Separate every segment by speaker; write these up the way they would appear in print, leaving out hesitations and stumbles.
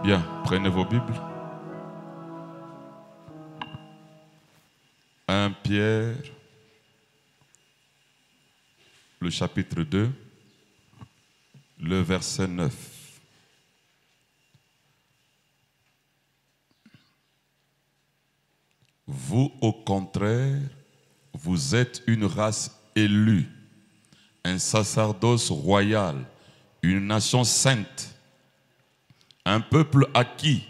Speaker 1: Bien, prenez vos Bibles. 1 Pierre, le chapitre 2, le verset 9. Vous, au contraire, vous êtes une race élue, un sacerdoce royal, une nation sainte, un peuple acquis,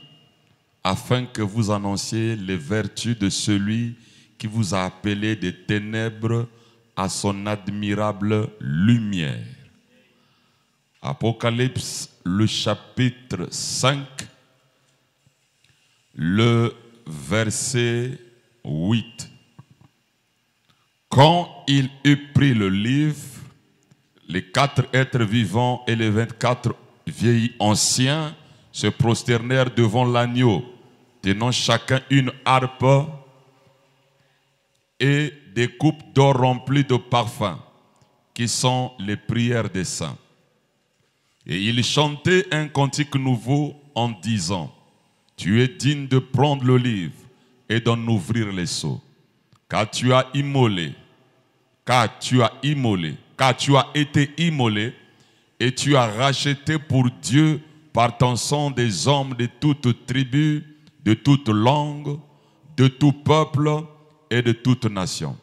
Speaker 1: afin que vous annonciez les vertus de celui qui vous a appelé des ténèbres à son admirable lumière. Apocalypse, le chapitre 5, le verset 8. Quand il eut pris le livre, les 4 êtres vivants et les 24 vieillis anciens se prosternèrent devant l'agneau, tenant chacun une harpe et des coupes d'or remplies de parfums, qui sont les prières des saints. Et ils chantaient un cantique nouveau en disant: Tu es digne de prendre le livre et d'en ouvrir les sceaux, car tu as été immolé et tu as racheté pour Dieu par ton sang des hommes de toute tribu, de toute langue, de tout peuple et de toute nation.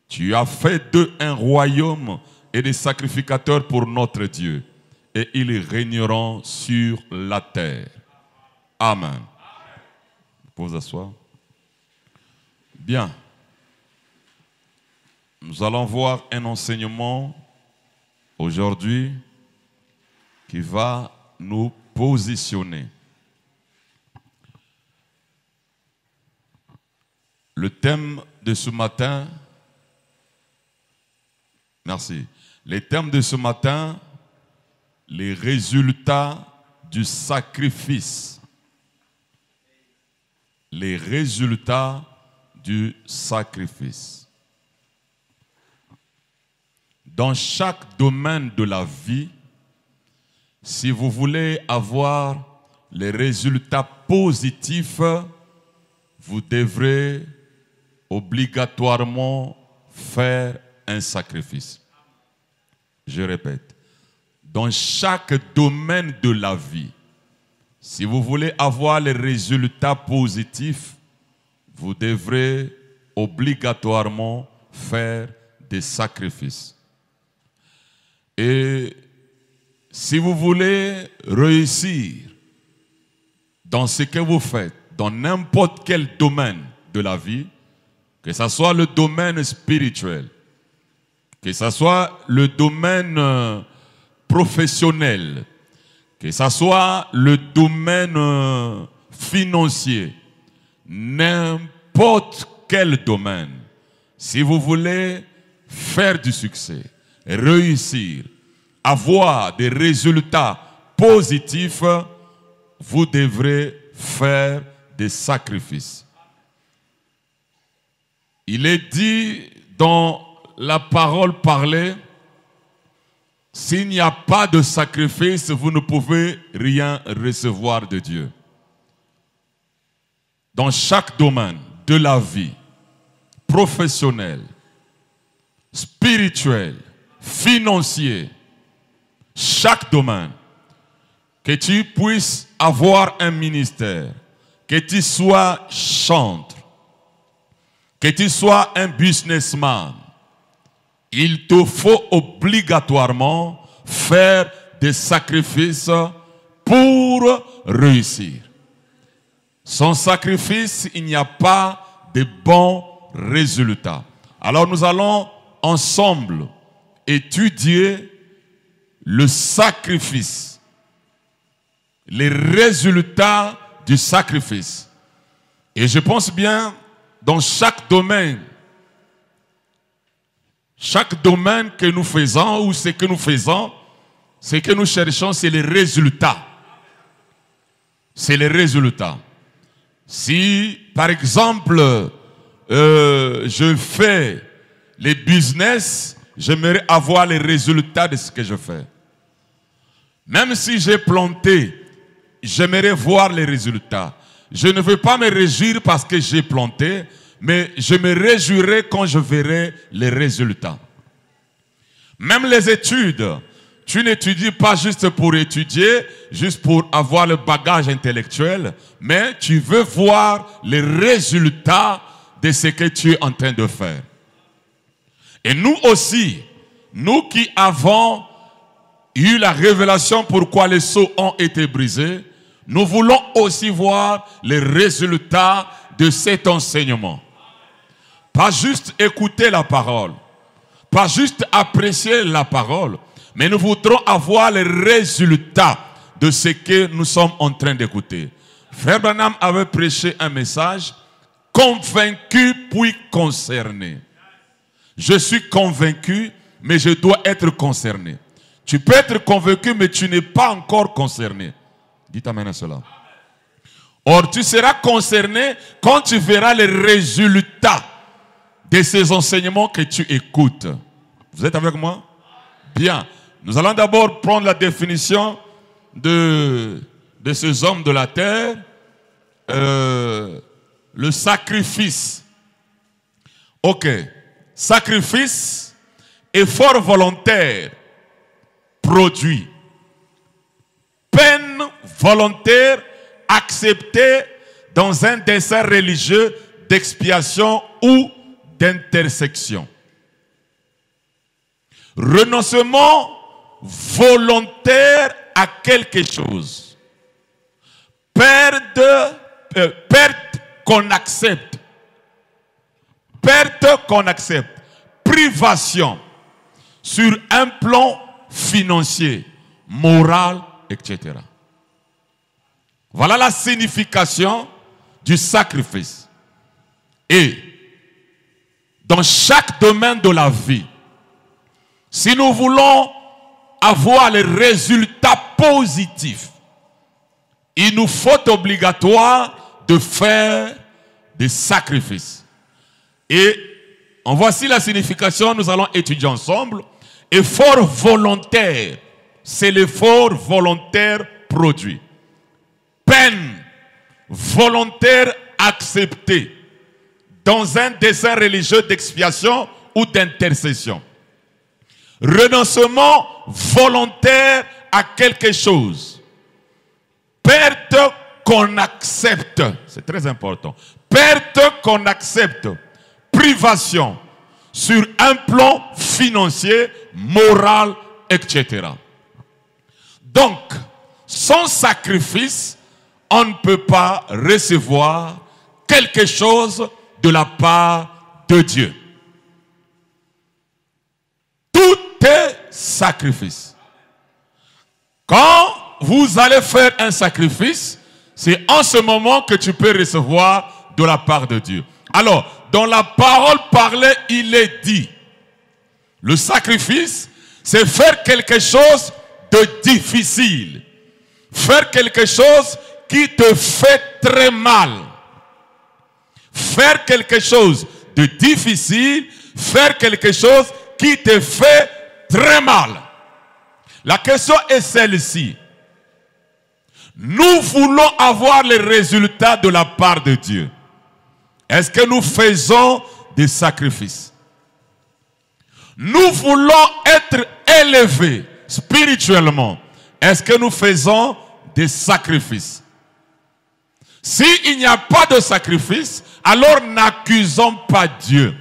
Speaker 1: Tu as fait d'eux un royaume et des sacrificateurs pour notre Dieu, et ils régneront sur la terre. Amen. Vous pouvez vous asseoir. Bien. Nous allons voir un enseignement aujourd'hui qui va nous positionner. Le thème de ce matin, merci. Les thèmes de ce matin, les résultats du sacrifice. Les résultats du sacrifice. Dans chaque domaine de la vie, si vous voulez avoir les résultats positifs, vous devrez obligatoirement faire un sacrifice. Je répète, dans chaque domaine de la vie, si vous voulez avoir les résultats positifs, vous devrez obligatoirement faire des sacrifices. Et si vous voulez réussir dans ce que vous faites, dans n'importe quel domaine de la vie, que ce soit le domaine spirituel, que ce soit le domaine professionnel, que ce soit le domaine financier, n'importe quel domaine, si vous voulez faire du succès, réussir, avoir des résultats positifs, vous devrez faire des sacrifices. Il est dit dans la parole parlée, s'il n'y a pas de sacrifice, vous ne pouvez rien recevoir de Dieu. Dans chaque domaine de la vie, professionnel, spirituel, financier, chaque domaine, que tu puisses avoir un ministère, que tu sois chanteur, que tu sois un businessman, il te faut obligatoirement faire des sacrifices pour réussir. Sans sacrifice, il n'y a pas de bons résultats. Alors nous allons ensemble étudier le sacrifice, les résultats du sacrifice. Et je pense bien, dans chaque domaine que nous faisons ou ce que nous faisons, ce que nous cherchons, c'est les résultats. C'est les résultats. Si, par exemple, je fais les business, j'aimerais avoir les résultats de ce que je fais. Même si j'ai planté j'aimerais voir les résultats. Je ne veux pas me réjouir parce que j'ai planté, mais je me réjouirai quand je verrai les résultats. Même les études, tu n'étudies pas juste pour étudier, juste pour avoir le bagage intellectuel, mais tu veux voir les résultats de ce que tu es en train de faire. Et nous aussi, nous qui avons eu la révélation pourquoi les sceaux ont été brisés, nous voulons aussi voir les résultats de cet enseignement. Pas juste écouter la parole, pas juste apprécier la parole, mais nous voudrons avoir les résultats de ce que nous sommes en train d'écouter. Frère Branham avait prêché un message, convaincu puis concerné. Je suis convaincu, mais je dois être concerné. Tu peux être convaincu, mais tu n'es pas encore concerné. Dites amen à cela. Or, tu seras concerné quand tu verras les résultats de ces enseignements que tu écoutes. Vous êtes avec moi? Bien. Nous allons d'abord prendre la définition de ces hommes de la terre. Le sacrifice. Ok. Sacrifice, effort volontaire, produit. Peine volontaire acceptée dans un dessein religieux d'expiation ou d'intersection. Renoncement volontaire à quelque chose. Perte qu'on accepte. Perte qu'on accepte. Privation sur un plan financier, moral, etc. Voilà la signification du sacrifice. Et dans chaque domaine de la vie, si nous voulons avoir les résultats positifs, il nous faut obligatoire de faire des sacrifices. Et en voici la signification, nous allons étudier ensemble. Effort volontaire, c'est l'effort volontaire produit. Peine volontaire acceptée dans un dessein religieux d'expiation ou d'intercession. Renoncement volontaire à quelque chose. Perte qu'on accepte. C'est très important. Perte qu'on accepte. Privation sur un plan financier, moral, etc. Donc, sans sacrifice, on ne peut pas recevoir quelque chose de la part de Dieu. Tout est sacrifice. Quand vous allez faire un sacrifice, c'est en ce moment que tu peux recevoir de la part de Dieu. Alors, dans la parole parlée, il est dit, le sacrifice, c'est faire quelque chose de difficile. Faire quelque chose qui te fait très mal. Faire quelque chose de difficile, faire quelque chose qui te fait très mal. La question est celle-ci. Nous voulons avoir les résultats de la part de Dieu. Est-ce que nous faisons des sacrifices? Nous voulons être élevés spirituellement. Est-ce que nous faisons des sacrifices? S'il n'y a pas de sacrifice, alors n'accusons pas Dieu.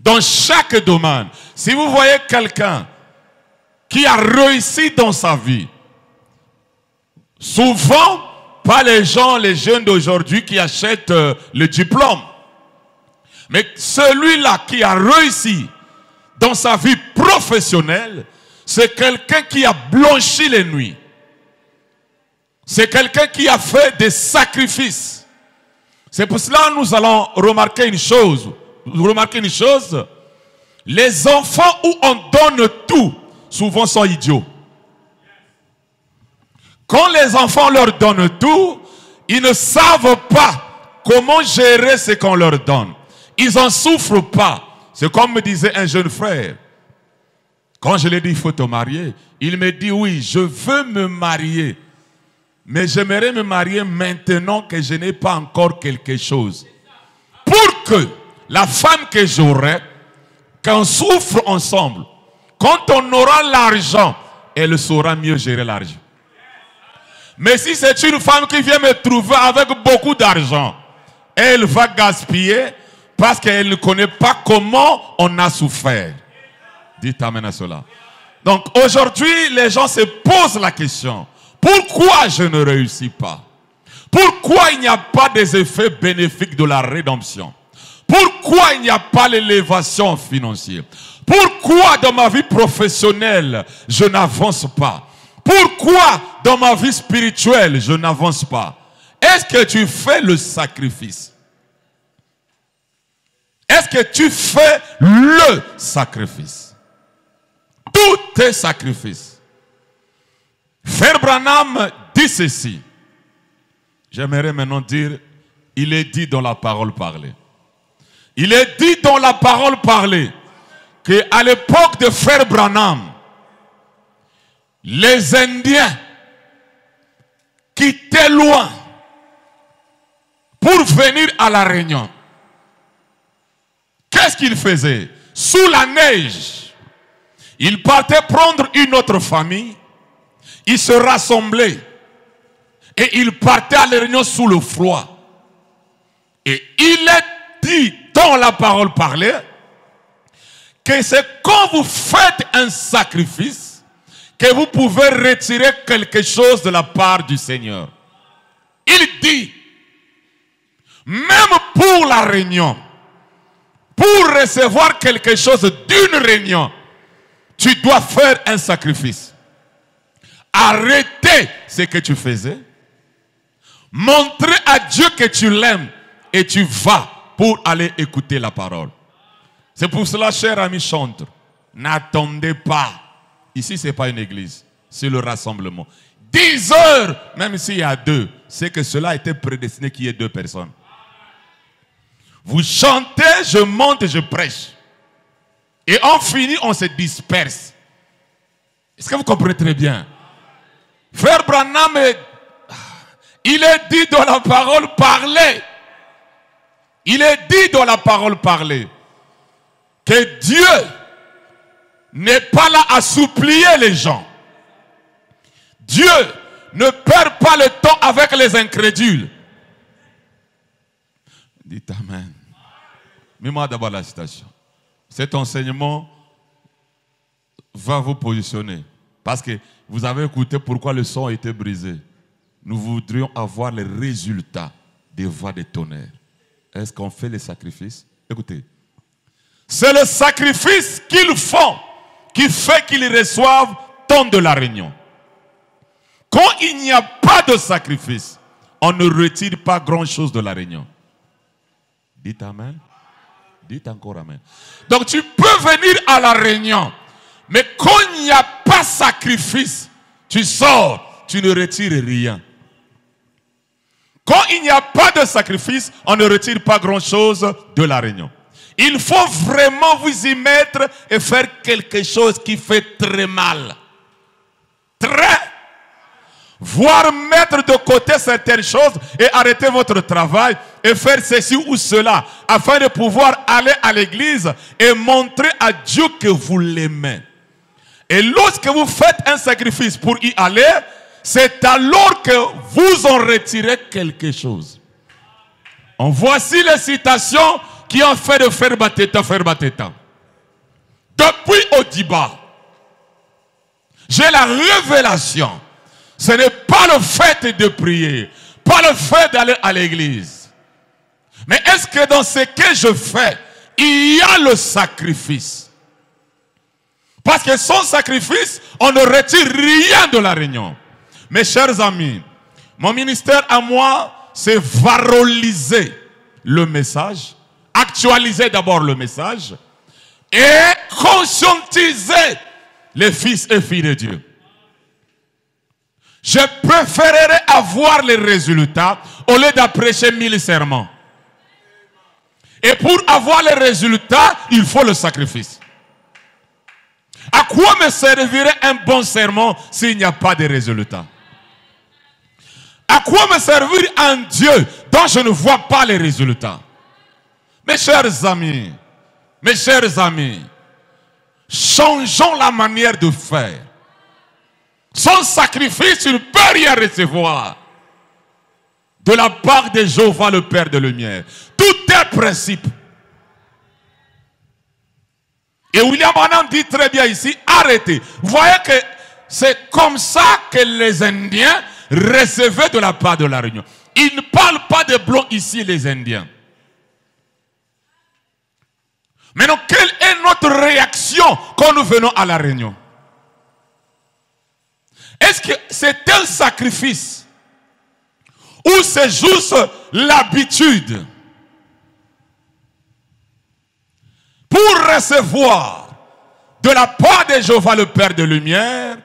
Speaker 1: Dans chaque domaine, si vous voyez quelqu'un qui a réussi dans sa vie, souvent, pas les jeunes d'aujourd'hui qui achètent le diplôme. Mais celui-là qui a réussi dans sa vie professionnelle, c'est quelqu'un qui a blanchi les nuits. C'est quelqu'un qui a fait des sacrifices. C'est pour cela que nous allons remarquer une chose. Les enfants où on donne tout, souvent sont idiots. Quand les enfants leur donnent tout, ils ne savent pas comment gérer ce qu'on leur donne. Ils n'en souffrent pas. C'est comme me disait un jeune frère. Quand je lui ai dit, il faut te marier, il me dit, oui, je veux me marier. Mais j'aimerais me marier maintenant que je n'ai pas encore quelque chose. Pour que la femme que j'aurai, qu'on souffre ensemble, quand on aura l'argent, elle saura mieux gérer l'argent. Mais si c'est une femme qui vient me trouver avec beaucoup d'argent, elle va gaspiller parce qu'elle ne connaît pas comment on a souffert. Dites amen à cela. Donc aujourd'hui, les gens se posent la question. Pourquoi je ne réussis pas? Pourquoi il n'y a pas des effets bénéfiques de la rédemption? Pourquoi il n'y a pas l'élévation financière? Pourquoi dans ma vie professionnelle, je n'avance pas? Pourquoi dans ma vie spirituelle, je n'avance pas? Est-ce que tu fais le sacrifice? Est-ce que tu fais le sacrifice? Tout est sacrifice. Frère Branham dit ceci. J'aimerais maintenant dire, il est dit dans la parole parlée. Il est dit dans la parole parlée qu'à l'époque de Frère Branham, les Indiens quittaient loin pour venir à la Réunion. Qu'est-ce qu'ils faisaient? Sous la neige, ils partaient prendre une autre famille, ils se rassemblaient et ils partaient à la Réunion sous le froid. Et il est dit dans la parole parlée que c'est quand vous faites un sacrifice que vous pouvez retirer quelque chose de la part du Seigneur. Il dit, même pour la réunion, pour recevoir quelque chose d'une réunion, tu dois faire un sacrifice. Arrêter ce que tu faisais, montrer à Dieu que tu l'aimes et tu vas pour aller écouter la parole. C'est pour cela, cher ami chantre, n'attendez pas. Ici, ce n'est pas une église, c'est le rassemblement. 10 heures, même s'il y a 2, c'est que cela a été prédestiné qu'il y ait 2 personnes. Vous chantez, je monte et je prêche. Et on finit, on se disperse. Est-ce que vous comprenez très bien? Frère Branham, il est dit dans la parole parlée. Il est dit dans la parole parlée que Dieu n'est pas là à supplier les gens. Dieu ne perd pas le temps avec les incrédules. Dites amen. Mets-moi d'abord la citation. Cet enseignement va vous positionner. Parce que vous avez écouté pourquoi le son a été brisé. Nous voudrions avoir les résultats des voix de tonnerre. Est-ce qu'on fait les sacrifices? Écoutez. C'est le sacrifice qu'ils font qui fait qu'ils reçoivent tant de la réunion. Quand il n'y a pas de sacrifice, on ne retire pas grand-chose de la réunion. Dites amen. Dites encore amen. Donc tu peux venir à la réunion, mais quand il n'y a pas de sacrifice, tu sors, tu ne retires rien. Quand il n'y a pas de sacrifice, on ne retire pas grand-chose de la réunion. Il faut vraiment vous y mettre et faire quelque chose qui fait très mal. Très. Voire mettre de côté certaines choses et arrêter votre travail et faire ceci ou cela afin de pouvoir aller à l'église et montrer à Dieu que vous l'aimez. Et lorsque vous faites un sacrifice pour y aller, c'est alors que vous en retirez quelque chose. En voici les citations qui ont fait de Frère Bateta. Depuis Odiba, j'ai la révélation. Ce n'est pas le fait de prier, pas le fait d'aller à l'église. Mais est-ce que dans ce que je fais, il y a le sacrifice? Parce que sans sacrifice, on ne retire rien de la réunion. Mes chers amis, mon ministère à moi, c'est varoliser le message, actualiser d'abord le message et conscientiser les fils et filles de Dieu. Je préférerais avoir les résultats au lieu d'apprêcher 1000 sermons. Et pour avoir les résultats, il faut le sacrifice. À quoi me servirait un bon sermon s'il n'y a pas de résultats? À quoi me servir un Dieu dont je ne vois pas les résultats? Mes chers amis, changeons la manière de faire. Sans sacrifice, tu ne peux rien recevoir de la part de Jéhovah, le Père de lumière. Tout est principe. Et William Branham dit très bien ici, arrêtez. Vous voyez que c'est comme ça que les Indiens recevaient de la part de la Réunion. Ils ne parlent pas de blancs ici, les Indiens. Maintenant, quelle est notre réaction quand nous venons à la Réunion? Est-ce que c'est un sacrifice ou c'est juste l'habitude? Pour recevoir de la part de Jéhovah le Père de lumière,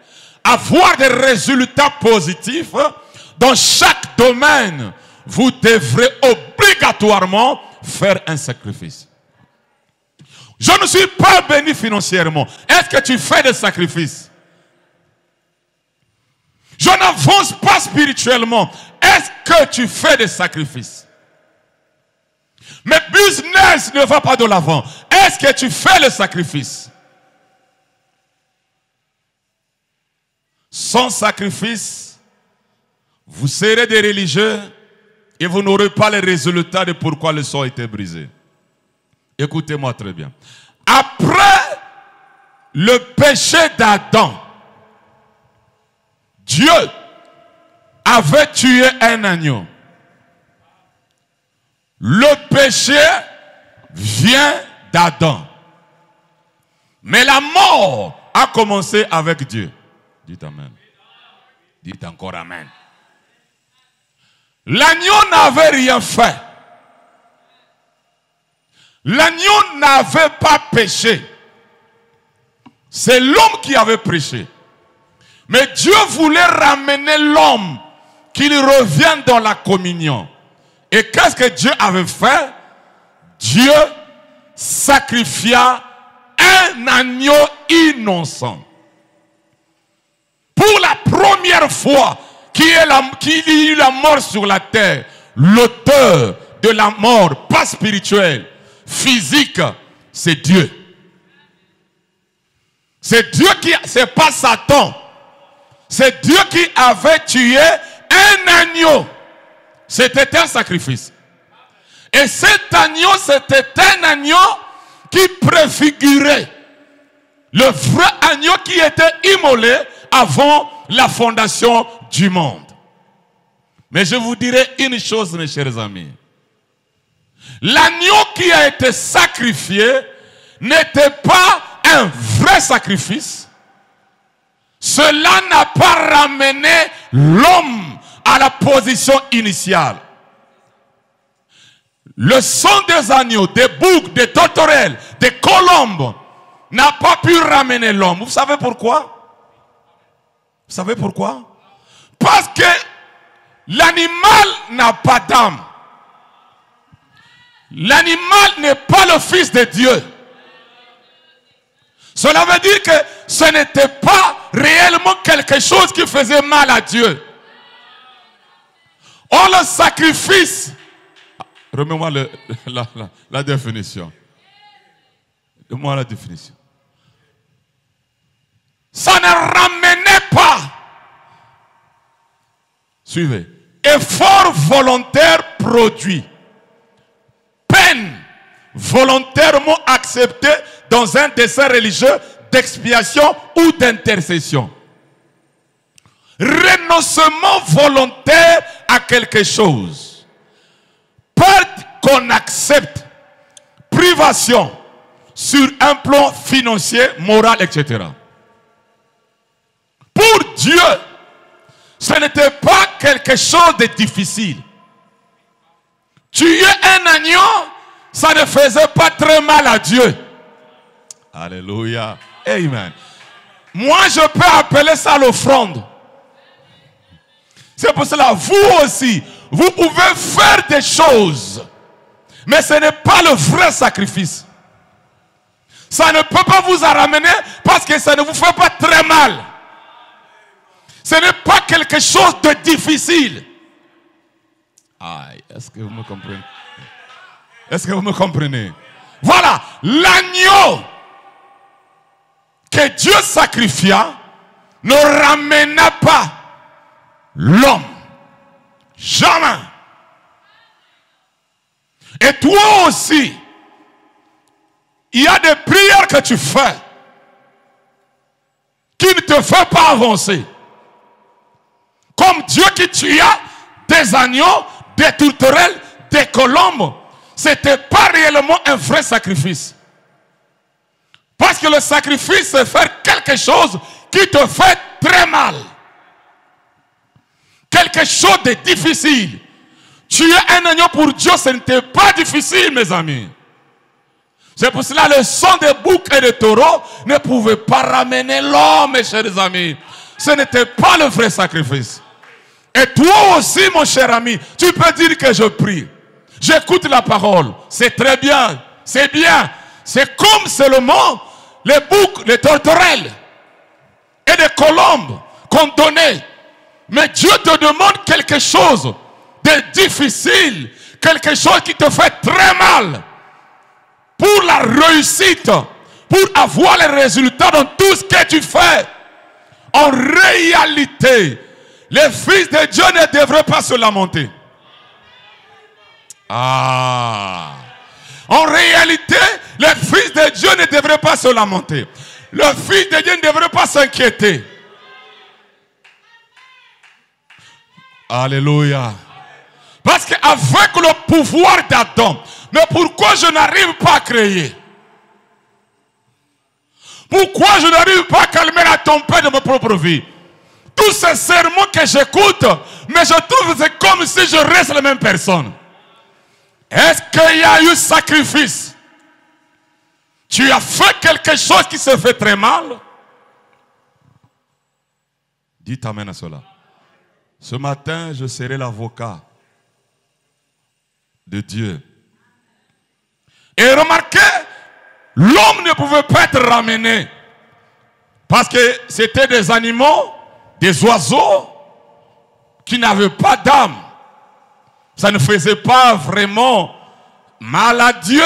Speaker 1: avoir des résultats positifs dans chaque domaine, vous devrez obligatoirement faire un sacrifice. Je ne suis pas béni financièrement. Est-ce que tu fais des sacrifices? Je n'avance pas spirituellement. Est-ce que tu fais des sacrifices? Mes business ne va pas de l'avant. Est-ce que tu fais le sacrifice? Sans sacrifice, vous serez des religieux et vous n'aurez pas les résultats de pourquoi le son a été brisé. Écoutez-moi très bien. Après le péché d'Adam, Dieu avait tué un agneau. Le péché vient d'Adam. Mais la mort a commencé avec Dieu. Dites Amen. Dites encore Amen. L'agneau n'avait rien fait. L'agneau n'avait pas péché. C'est l'homme qui avait péché. Mais Dieu voulait ramener l'homme, qu'il revienne dans la communion. Et qu'est-ce que Dieu avait fait? Dieu sacrifia un agneau innocent. Pour la première fois qu'il y ait eu la mort sur la terre, l'auteur de la mort, pas spirituelle, physique, c'est Dieu. C'est Dieu qui, c'est pas Satan. C'est Dieu qui avait tué un agneau. C'était un sacrifice. Et cet agneau, c'était un agneau qui préfigurait le vrai agneau qui était immolé avant la fondation du monde. Mais je vous dirai une chose, mes chers amis. L'agneau qui a été sacrifié n'était pas un vrai sacrifice. Cela n'a pas ramené l'homme à la position initiale. Le sang des agneaux, des boucs, des tourterelles, des colombes n'a pas pu ramener l'homme. Vous savez pourquoi? Vous savez pourquoi? Parce que l'animal n'a pas d'âme. L'animal n'est pas le fils de Dieu. Cela veut dire que ce n'était pas réellement quelque chose qui faisait mal à Dieu. Or, le sacrifice, remets-moi la définition. Donne-moi la définition. Ça ne ramenait pas. Suivez. Effort volontaire produit. Peine volontairement acceptée dans un dessein religieux d'expiation ou d'intercession. Renoncement volontaire à quelque chose. Perte qu'on accepte. Privation sur un plan financier, moral, etc. Pour Dieu, ce n'était pas quelque chose de difficile. Tuer un agneau, ça ne faisait pas très mal à Dieu. Alléluia. Amen. Moi, je peux appeler ça l'offrande. C'est pour cela, vous aussi, vous pouvez faire des choses. Mais ce n'est pas le vrai sacrifice. Ça ne peut pas vous en ramener parce que ça ne vous fait pas très mal. Ce n'est pas quelque chose de difficile. Est-ce que vous me comprenez? Est-ce que vous me comprenez? Voilà, l'agneau que Dieu sacrifia ne ramena pas l'homme. Jamais. Et toi aussi, il y a des prières que tu fais qui ne te font pas avancer. Comme Dieu qui tua des agneaux, des tourterelles, des colombes. Ce n'était pas réellement un vrai sacrifice. Parce que le sacrifice, c'est faire quelque chose qui te fait très mal. Quelque chose de difficile. Tuer un agneau pour Dieu, ce n'était pas difficile, mes amis. C'est pour cela que le sang des boucs et des taureaux ne pouvait pas ramener l'homme, mes chers amis. Ce n'était pas le vrai sacrifice. Et toi aussi, mon cher ami, tu peux dire que je prie. J'écoute la parole. C'est très bien. C'est bien. C'est comme seulement les boucs, les tourterelles et les colombes qu'on donnait. Mais Dieu te demande quelque chose de difficile. Quelque chose qui te fait très mal. Pour la réussite. Pour avoir les résultats dans tout ce que tu fais. En réalité, les fils de Dieu ne devraient pas se lamenter. Ah. En réalité, les fils de Dieu ne devraient pas se lamenter. Le fils de Dieu ne devrait pas s'inquiéter. Alléluia. Parce qu'avec le pouvoir d'Adam, mais pourquoi je n'arrive pas à créer? Pourquoi je n'arrive pas à calmer la tempête de ma propre vie? Tous ces sermons que j'écoute, mais je trouve que c'est comme si je reste la même personne. Est-ce qu'il y a eu sacrifice? Tu as fait quelque chose qui se fait très mal? Dites amen à cela. Ce matin, je serai l'avocat de Dieu. Et remarquez, l'homme ne pouvait pas être ramené. Parce que c'était des animaux, des oiseaux qui n'avaient pas d'âme. Ça ne faisait pas vraiment mal à Dieu.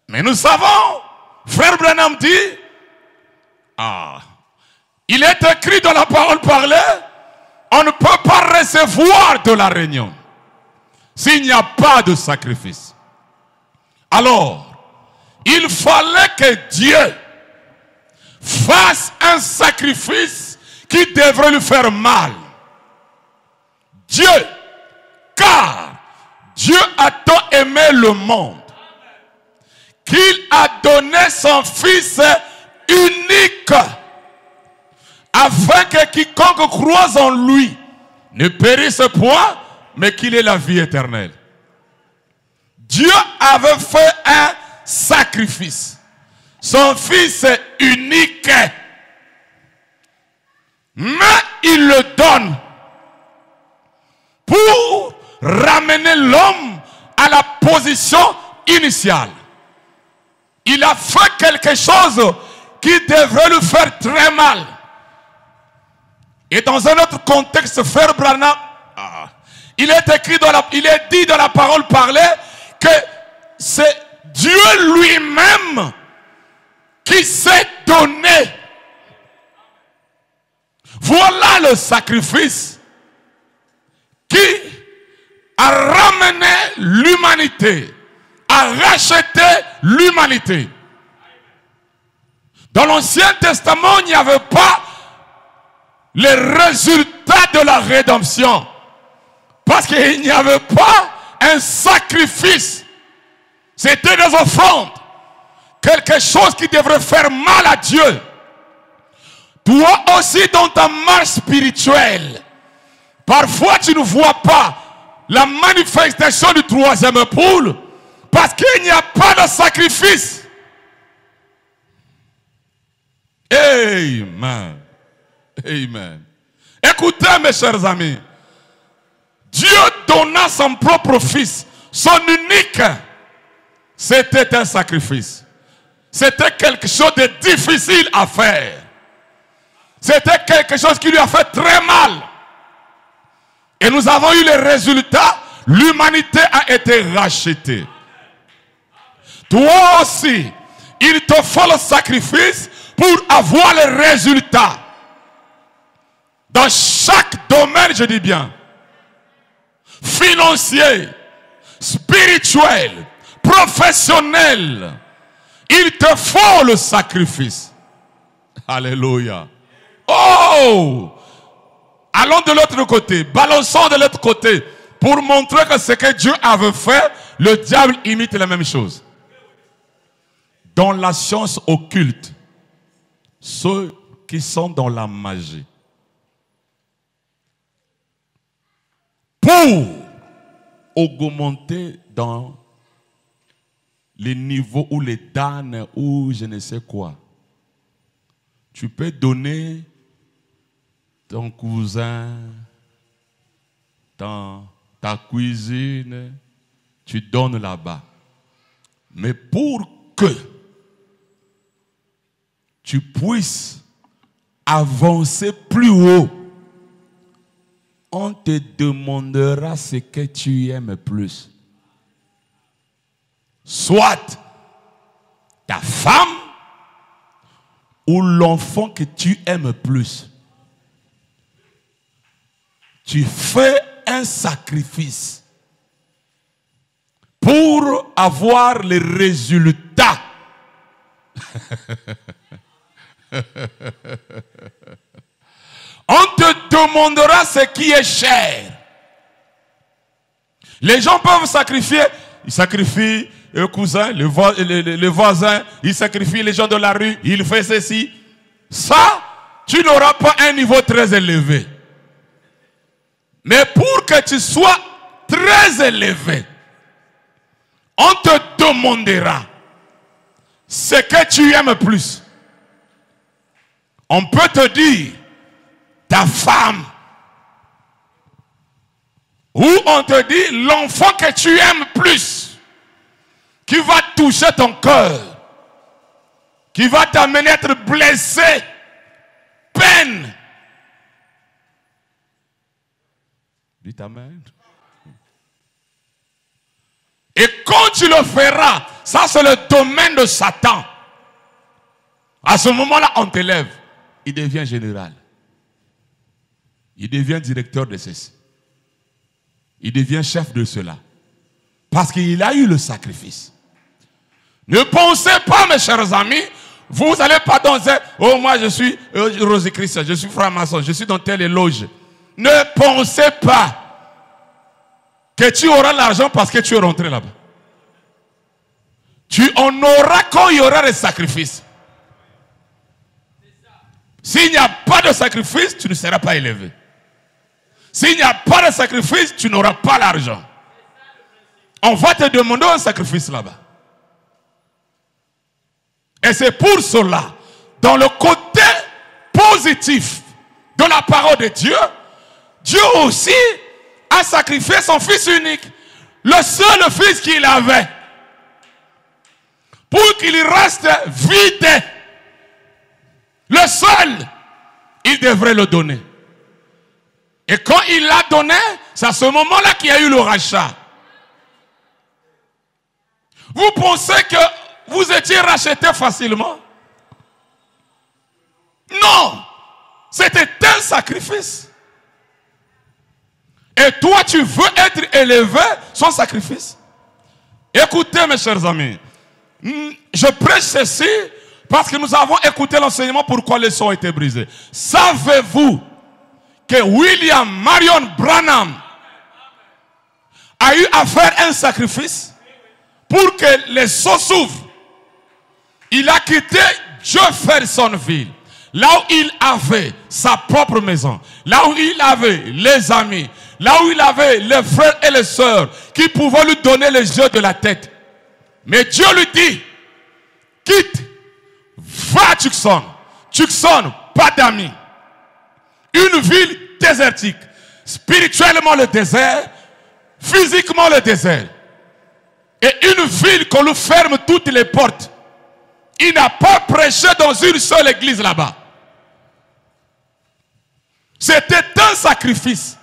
Speaker 1: Mais nous savons, frère Branham dit, il est écrit dans la parole parlée, on ne peut pas recevoir de la réunion s'il n'y a pas de sacrifice. Alors, il fallait que Dieu fasse un sacrifice qui devrait lui faire mal. Dieu, car Dieu a tant aimé le monde qu'il a donné son Fils unique afin que quiconque croise en lui ne périsse point, mais qu'il ait la vie éternelle. Dieu avait fait un sacrifice. Son Fils unique. Mais il le donne pour ramener l'homme à la position initiale. Il a fait quelque chose qui devrait lui faire très mal. Et dans un autre contexte, frère Branham, il est écrit il est dit dans la parole parlée que c'est Dieu lui-même qui s'est donné. Voilà le sacrifice qui a ramené l'humanité, a racheté l'humanité. Dans l'Ancien Testament, il n'y avait pas les résultats de la rédemption. Parce qu'il n'y avait pas un sacrifice. C'était des offrandes. Quelque chose qui devrait faire mal à Dieu. Toi aussi dans ta marche spirituelle, parfois tu ne vois pas la manifestation du troisième poule parce qu'il n'y a pas de sacrifice. Amen. Amen. Écoutez mes chers amis. Dieu donna son propre fils, son unique. C'était un sacrifice. C'était quelque chose de difficile à faire. C'était quelque chose qui lui a fait très mal. Et nous avons eu les résultats. L'humanité a été rachetée. Toi aussi, il te faut le sacrifice pour avoir les résultats. Dans chaque domaine, je dis bien. Financier, spirituel, professionnel. Il te faut le sacrifice. Alléluia. Oh! Allons de l'autre côté. Balançons de l'autre côté. Pour montrer que ce que Dieu avait fait, le diable imite la même chose. Dans la science occulte, ceux qui sont dans la magie, pour augmenter dans les niveaux ou les danes ou je ne sais quoi, tu peux donner ton cousin, ta cuisine, tu donnes là-bas. Mais pour que tu puisses avancer plus haut, on te demandera ce que tu aimes plus. Soit ta femme ou l'enfant que tu aimes plus. Tu fais un sacrifice pour avoir les résultats. On te demandera ce qui est cher. Les gens peuvent sacrifier. Ils sacrifient le cousin, le voisin. Ils sacrifient les gens de la rue. Ils font ceci. Ça, tu n'auras pas un niveau très élevé. Mais pour que tu sois très élevé, on te demandera ce que tu aimes plus. On peut te dire ta femme. Ou on te dit l'enfant que tu aimes plus. Qui va toucher ton cœur. Qui va t'amener à être blessé. Peine. Dites amen. Et quand tu le feras, ça c'est le domaine de Satan. À ce moment-là, on t'élève. Il devient général. Il devient directeur de ceci. Il devient chef de cela. Parce qu'il a eu le sacrifice. Ne pensez pas, mes chers amis, vous n'allez pas danser. Oh, moi je suis Rosicrucien, je suis franc-maçon, je suis dans telle loge. Ne pensez pas que tu auras l'argent parce que tu es rentré là-bas. Tu en auras quand il y aura les sacrifices. S'il n'y a pas de sacrifice, tu ne seras pas élevé. S'il n'y a pas de sacrifice, tu n'auras pas l'argent. On va te demander un sacrifice là-bas. Et c'est pour cela, dans le côté positif de la parole de Dieu, Dieu aussi a sacrifié son fils unique, le seul fils qu'il avait, pour qu'il reste vide. Le seul, il devrait le donner. Et quand il l'a donné, c'est à ce moment-là qu'il y a eu le rachat. Vous pensez que vous étiez racheté facilement? Non, c'était un sacrifice. Et toi, tu veux être élevé sans sacrifice? Écoutez, mes chers amis, je prêche ceci parce que nous avons écouté l'enseignement pourquoi les sons étaient brisés. Savez-vous que William Marion Branham a eu à faire un sacrifice pour que les sons s'ouvrent? Il a quitté Jeffersonville, là où il avait sa propre maison, là où il avait les amis, là où il avait les frères et les sœurs qui pouvaient lui donner les yeux de la tête. Mais Dieu lui dit, quitte, va à Tucson. Tucson, pas d'amis. Une ville désertique. Spirituellement le désert, physiquement le désert. Et une ville qu'on lui ferme toutes les portes. Il n'a pas prêché dans une seule église là-bas. C'était un sacrifice.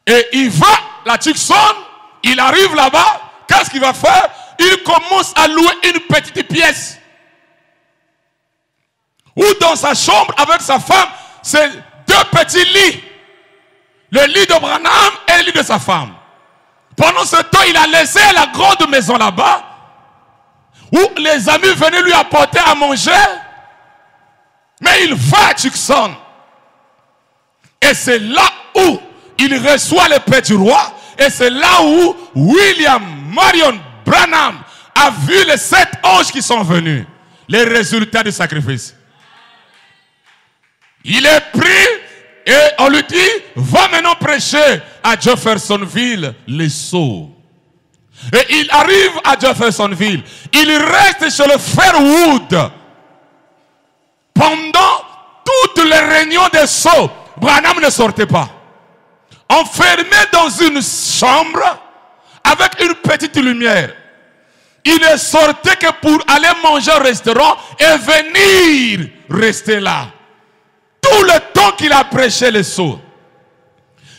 Speaker 1: Et il va, la Tucson, il arrive là-bas, qu'est-ce qu'il va faire? Il commence à louer une petite pièce. Ou dans sa chambre avec sa femme, c'est 2 petits lits. Le lit de Branham et le lit de sa femme. Pendant ce temps, il a laissé la grande maison là-bas, où les amis venaient lui apporter à manger. Mais il va à Tucson. Et c'est là où il reçoit le paix du roi. Et c'est là où William Marion Branham a vu les 7 anges qui sont venus. Les résultats du sacrifice. Il est pris et on lui dit, va maintenant prêcher à Jeffersonville les sceaux. Et il arrive à Jeffersonville. Il reste chez le frère Wood. Pendant toutes les réunions des sceaux, Branham ne sortait pas. Enfermé dans une chambre avec une petite lumière. Il ne sortait que pour aller manger au restaurant et venir rester là. Tout le temps qu'il a prêché les sceaux.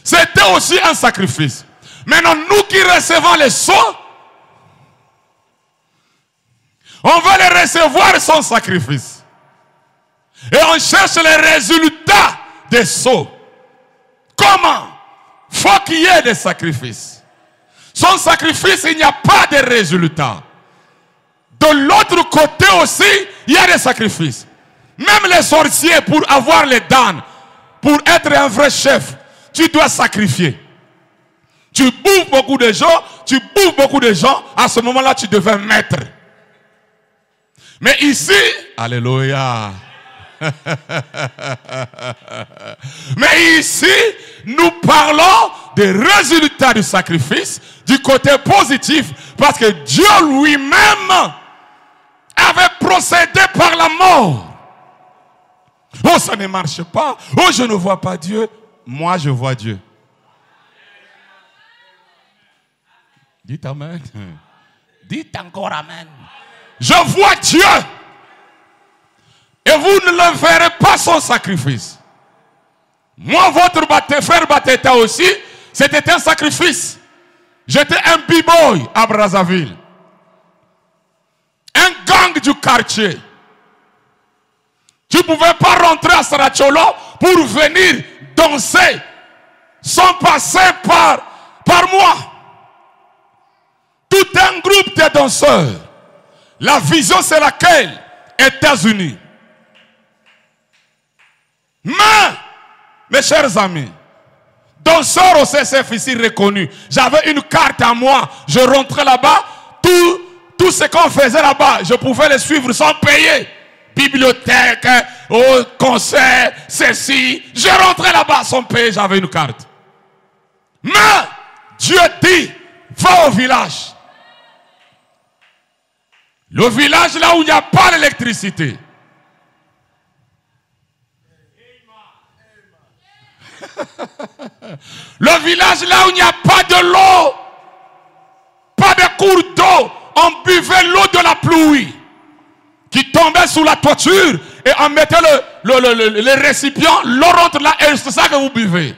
Speaker 1: C'était aussi un sacrifice. Maintenant, nous qui recevons les sceaux, on va les recevoir sans sacrifice. Et on cherche les résultats des sceaux. Comment? Faut qu'il y ait des sacrifices. Sans sacrifice, il n'y a pas de résultat. De l'autre côté aussi, il y a des sacrifices. Même les sorciers, pour avoir les dents, pour être un vrai chef, tu dois sacrifier. Tu bouffes beaucoup de gens, à ce moment-là, tu deviens maître. Mais ici, alléluia. Mais ici, nous parlons des résultats du sacrifice, du côté positif, parce que Dieu lui-même avait procédé par la mort. Oh, ça ne marche pas. Oh, je ne vois pas Dieu. Moi, je vois Dieu. Dites amen. Dites encore amen. Je vois Dieu. Et vous ne le verrez pas sans sacrifice. Moi, votre frère Bateta aussi, c'était un sacrifice. J'étais un b-boy à Brazzaville. Un gang du quartier. Tu ne pouvais pas rentrer à Saracholo pour venir danser sans passer par moi. Tout un groupe de danseurs. La vision, c'est laquelle? États-Unis. Mais, mes chers amis, danseur au CCF ici reconnu, j'avais une carte à moi, je rentrais là-bas, tout ce qu'on faisait là-bas, je pouvais les suivre sans payer. Bibliothèque, au concert, ceci, je rentrais là-bas sans payer, j'avais une carte. Mais, Dieu dit, va au village. Le village là où il n'y a pas d'électricité. Le village là où il n'y a pas de l'eau, pas de cours d'eau, on buvait l'eau de la pluie qui tombait sous la toiture et on mettait le récipient, l'eau rentre là et c'est ça que vous buvez.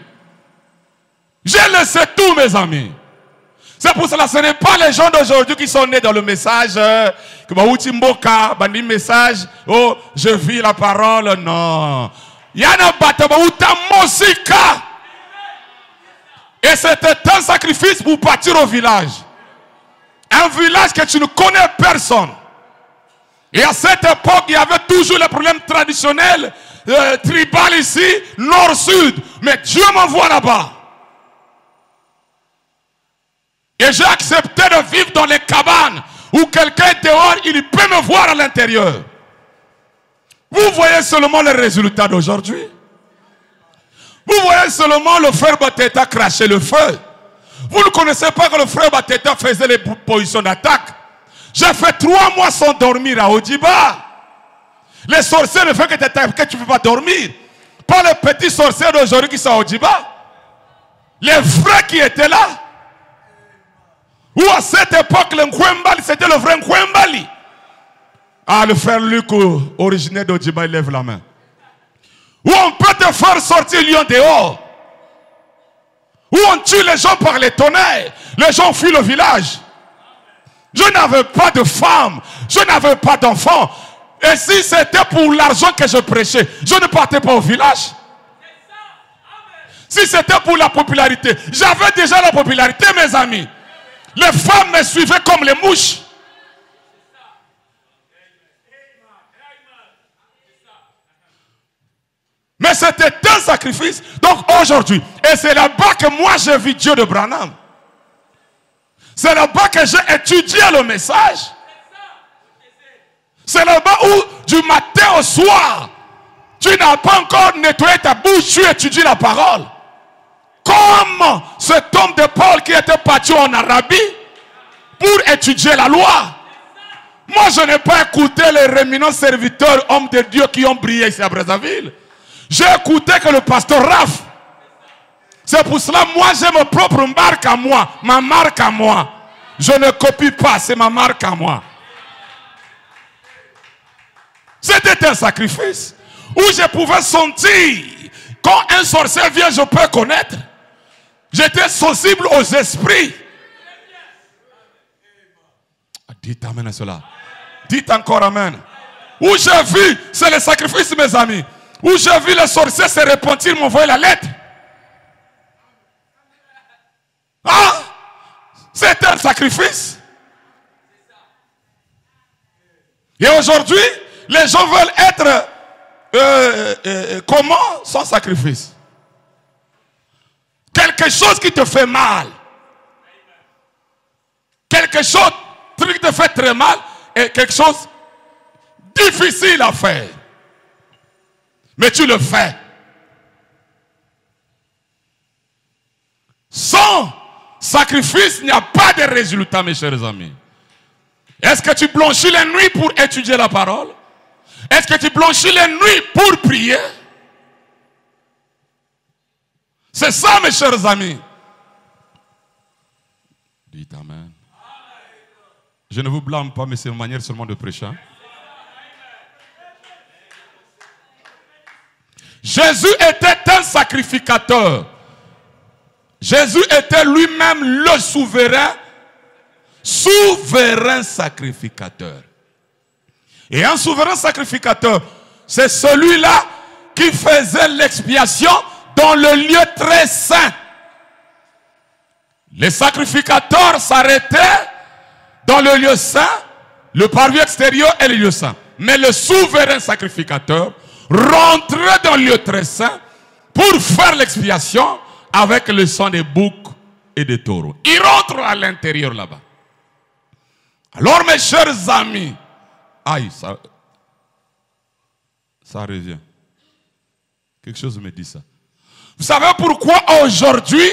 Speaker 1: Je le sais tout, mes amis. C'est pour cela que ce n'est pas les gens d'aujourd'hui qui sont nés dans le message, message, oh, je vis la parole, non. Il y en a musique. Et c'était un sacrifice pour partir au village. Un village que tu ne connais personne. Et à cette époque, il y avait toujours les problèmes traditionnels, tribal ici, nord-sud. Mais Dieu m'envoie là-bas. Et j'ai accepté de vivre dans les cabanes où quelqu'un est dehors, il peut me voir à l'intérieur. Vous voyez seulement les résultats d'aujourd'hui. Vous voyez seulement le frère Bateta cracher le feu. Vous ne connaissez pas que le frère Bateta faisait les positions d'attaque. J'ai fait 3 mois sans dormir à Odiba. Les sorciers ne font que tu ne peux pas dormir. Pas les petits sorciers d'aujourd'hui qui sont à Odiba. Les vrais qui étaient là. Ou à cette époque, le Nkwembali, c'était le vrai Nkwembali. Ah, le frère Luc, originaire d'Odiba, il lève la main. Ou on peut te faire sortir lion dehors. où on tue les gens par les tonnerres. Les gens fuient le village. Je n'avais pas de femme, je n'avais pas d'enfant. Et si c'était pour l'argent que je prêchais, je ne partais pas au village. Si c'était pour la popularité, j'avais déjà la popularité, mes amis. Les femmes me suivaient comme les mouches. Mais c'était un sacrifice. Donc aujourd'hui, et c'est là-bas que moi j'ai vu Dieu de Branham. C'est là-bas que j'ai étudié le message. C'est là-bas où du matin au soir, tu n'as pas encore nettoyé ta bouche, tu étudies la parole. Comme cet homme de Paul qui était parti en Arabie pour étudier la loi. Moi je n'ai pas écouté les réminents serviteurs, hommes de Dieu qui ont brillé ici à Brazzaville. J'ai écouté que le pasteur Raph. C'est pour cela, moi j'ai ma propre marque à moi. Ma marque à moi. Je ne copie pas, c'est ma marque à moi. C'était un sacrifice. Où je pouvais sentir. Quand un sorcier vient, je peux connaître. J'étais sensible aux esprits. Dites amen à cela. Dites encore amen. Où j'ai vu, c'est le sacrifice, mes amis. Où j'ai vu les sorciers se repentir, m'envoyer la lettre. Ah, c'est un sacrifice. Et aujourd'hui, les gens veulent être comment sans sacrifice? Quelque chose qui te fait mal. Quelque chose qui te fait très mal et quelque chose difficile à faire. Mais tu le fais. Sans sacrifice, il n'y a pas de résultat, mes chers amis. Est-ce que tu blanchis les nuits pour étudier la parole? Est-ce que tu blanchis les nuits pour prier? C'est ça, mes chers amis. Dites amen. Je ne vous blâme pas, mais c'est une manière seulement de prêcher. Jésus était un sacrificateur. Jésus était lui-même le souverain sacrificateur. Et un souverain sacrificateur, c'est celui-là qui faisait l'expiation dans le lieu très saint. Les sacrificateurs s'arrêtaient dans le lieu saint, le parvis extérieur et le lieu saint. Mais le souverain sacrificateur rentrait dans le lieu très saint pour faire l'expiation avec le sang des boucs et des taureaux. Il rentre à l'intérieur là-bas. Alors mes chers amis, aïe, ça revient. Quelque chose me dit ça. Vous savez pourquoi aujourd'hui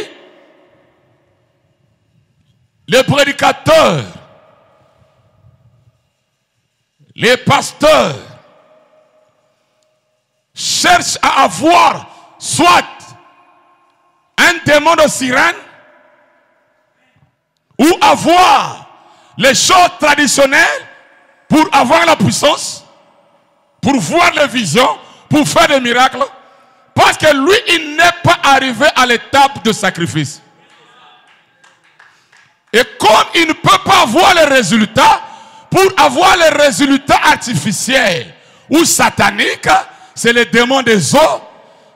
Speaker 1: les prédicateurs, les pasteurs cherchent à avoir soit un démon de sirène ou avoir les choses traditionnelles pour avoir la puissance, pour voir les visions, pour faire des miracles, parce que lui, il n'est pas arrivé à l'étape de sacrifice. Et comme il ne peut pas voir les résultats, pour avoir les résultats artificiels ou sataniques, c'est les démons des eaux,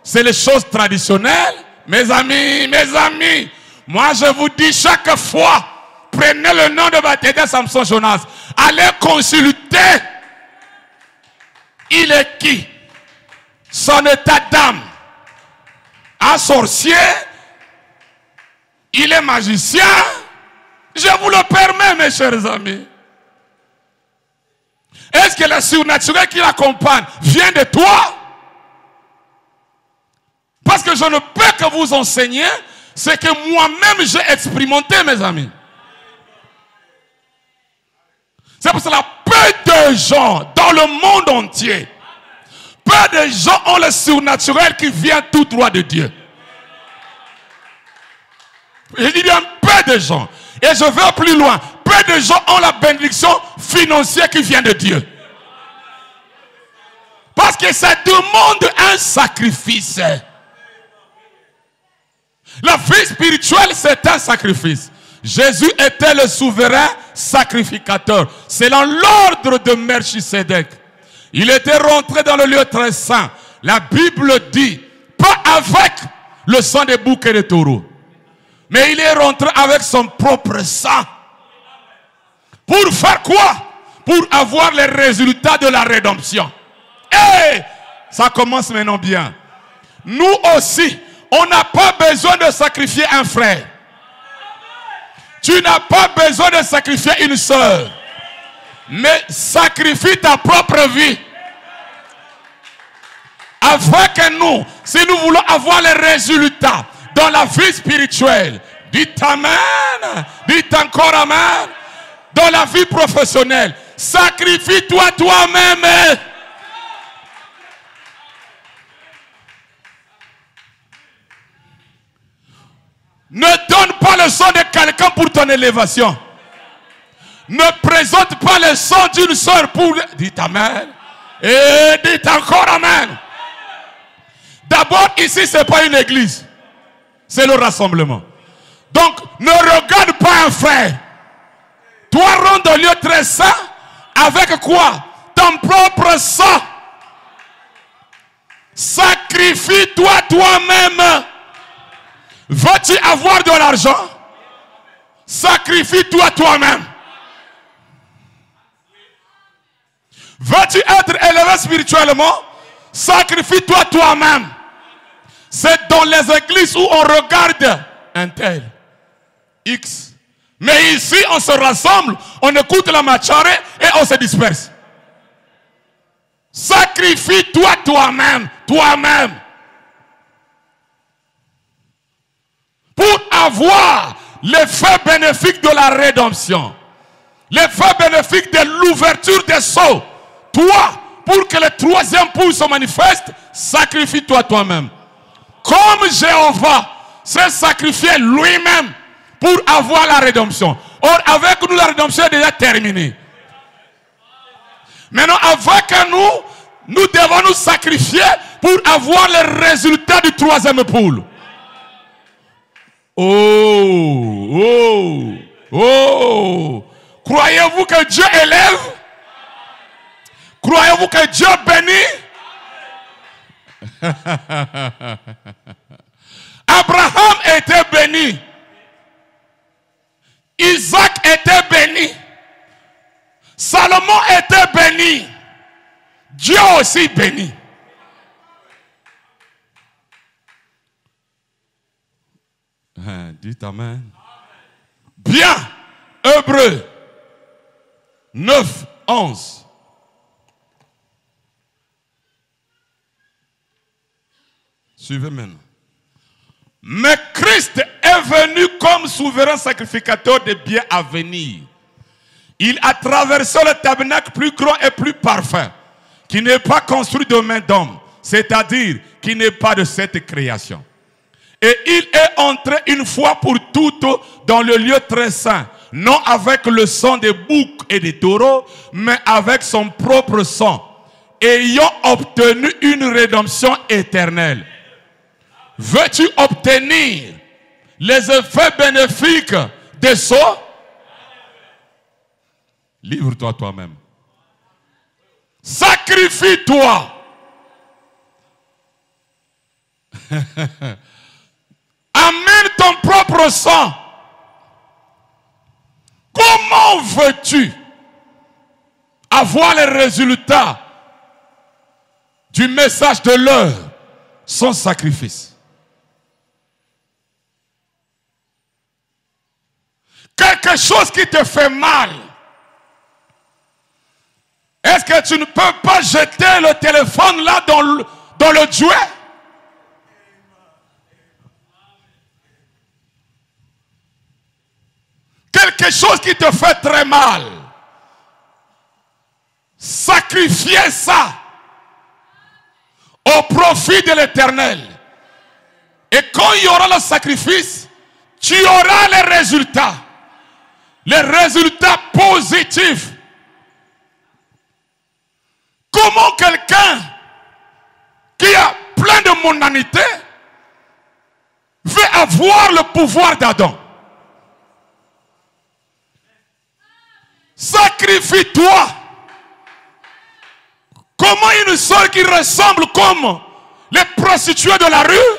Speaker 1: c'est les choses traditionnelles. Mes amis, moi je vous dis chaque fois, prenez le nom de baptême Samson Jonas, allez consulter. Il est qui? Son état d'âme. Un sorcier, il est magicien. Je vous le permets, mes chers amis. Est-ce que le surnaturel qui l'accompagne vient de toi? Parce que je ne peux que vous enseigner ce que moi-même j'ai expérimenté, mes amis. C'est pour cela peu de gens dans le monde entier, peu de gens ont le surnaturel qui vient tout droit de Dieu. Je dis bien peu de gens. Et je vais plus loin. Peu de gens ont la bénédiction financière qui vient de Dieu. Parce que ça demande un sacrifice. La vie spirituelle, c'est un sacrifice. Jésus était le souverain sacrificateur. Selon l'ordre de Melchisédek. Il était rentré dans le lieu très saint. La Bible dit, pas avec le sang des boucs et des taureaux. Mais il est rentré avec son propre sang. Pour faire quoi? Pour avoir les résultats de la rédemption. Et ça commence maintenant bien. Nous aussi, on n'a pas besoin de sacrifier un frère. Tu n'as pas besoin de sacrifier une sœur. Mais sacrifie ta propre vie. Avec nous, si nous voulons avoir les résultats dans la vie spirituelle, dites amen, dites encore amen. Dans la vie professionnelle, sacrifie-toi toi-même. Ne donne pas le sang de quelqu'un pour ton élévation. Ne présente pas le sang d'une soeur pour... Dites amen. Et dites encore amen. D'abord, ici, ce n'est pas une église. C'est le rassemblement. Donc, ne regarde pas un frère. Toi, rentre dans le lieu très saint. Avec quoi? Ton propre sang. Sacrifie-toi toi-même. Veux-tu avoir de l'argent? Sacrifie-toi toi-même. Veux-tu être élevé spirituellement? Sacrifie-toi toi-même. C'est dans les églises où on regarde un tel X. Mais ici, on se rassemble, on écoute la machare et on se disperse. Sacrifie-toi toi-même, toi-même. Pour avoir l'effet bénéfique de la rédemption. L'effet bénéfique de l'ouverture des sceaux. Toi, pour que le troisième pouce se manifeste, sacrifie-toi toi-même. Comme Jéhovah s'est sacrifié lui-même pour avoir la rédemption. Or, avec nous, la rédemption est déjà terminée. Maintenant, avec nous, nous devons nous sacrifier pour avoir les résultats du troisième poule. Oh, oh, oh. Croyez-vous que Dieu élève? Croyez-vous que Dieu bénit? Abraham était béni. Isaac était béni. Salomon était béni. Dieu aussi béni. Dites amen. Bien. Hébreux 9, 11. Suivez maintenant. Mais Christ est venu comme souverain sacrificateur des biens à venir. Il a traversé le tabernacle plus grand et plus parfait, qui n'est pas construit de main d'homme, c'est-à-dire qui n'est pas de cette création. Et il est entré une fois pour toutes dans le lieu très saint, non avec le sang des boucs et des taureaux, mais avec son propre sang, ayant obtenu une rédemption éternelle. Veux-tu obtenir les effets bénéfiques des sceaux? Livre-toi toi-même. Sacrifie-toi. Amène ton propre sang. Comment veux-tu avoir les résultats du message de l'heure sans sacrifice? Quelque chose qui te fait mal. Est-ce que tu ne peux pas jeter le téléphone là dans le jouet? Quelque chose qui te fait très mal. Sacrifiez ça au profit de l'Éternel. Et quand il y aura le sacrifice, tu auras les résultats. Les résultats positifs. Comment quelqu'un qui a plein de mondanité veut avoir le pouvoir d'Adam. Sacrifie-toi. Comment une soeur qui ressemble comme les prostituées de la rue,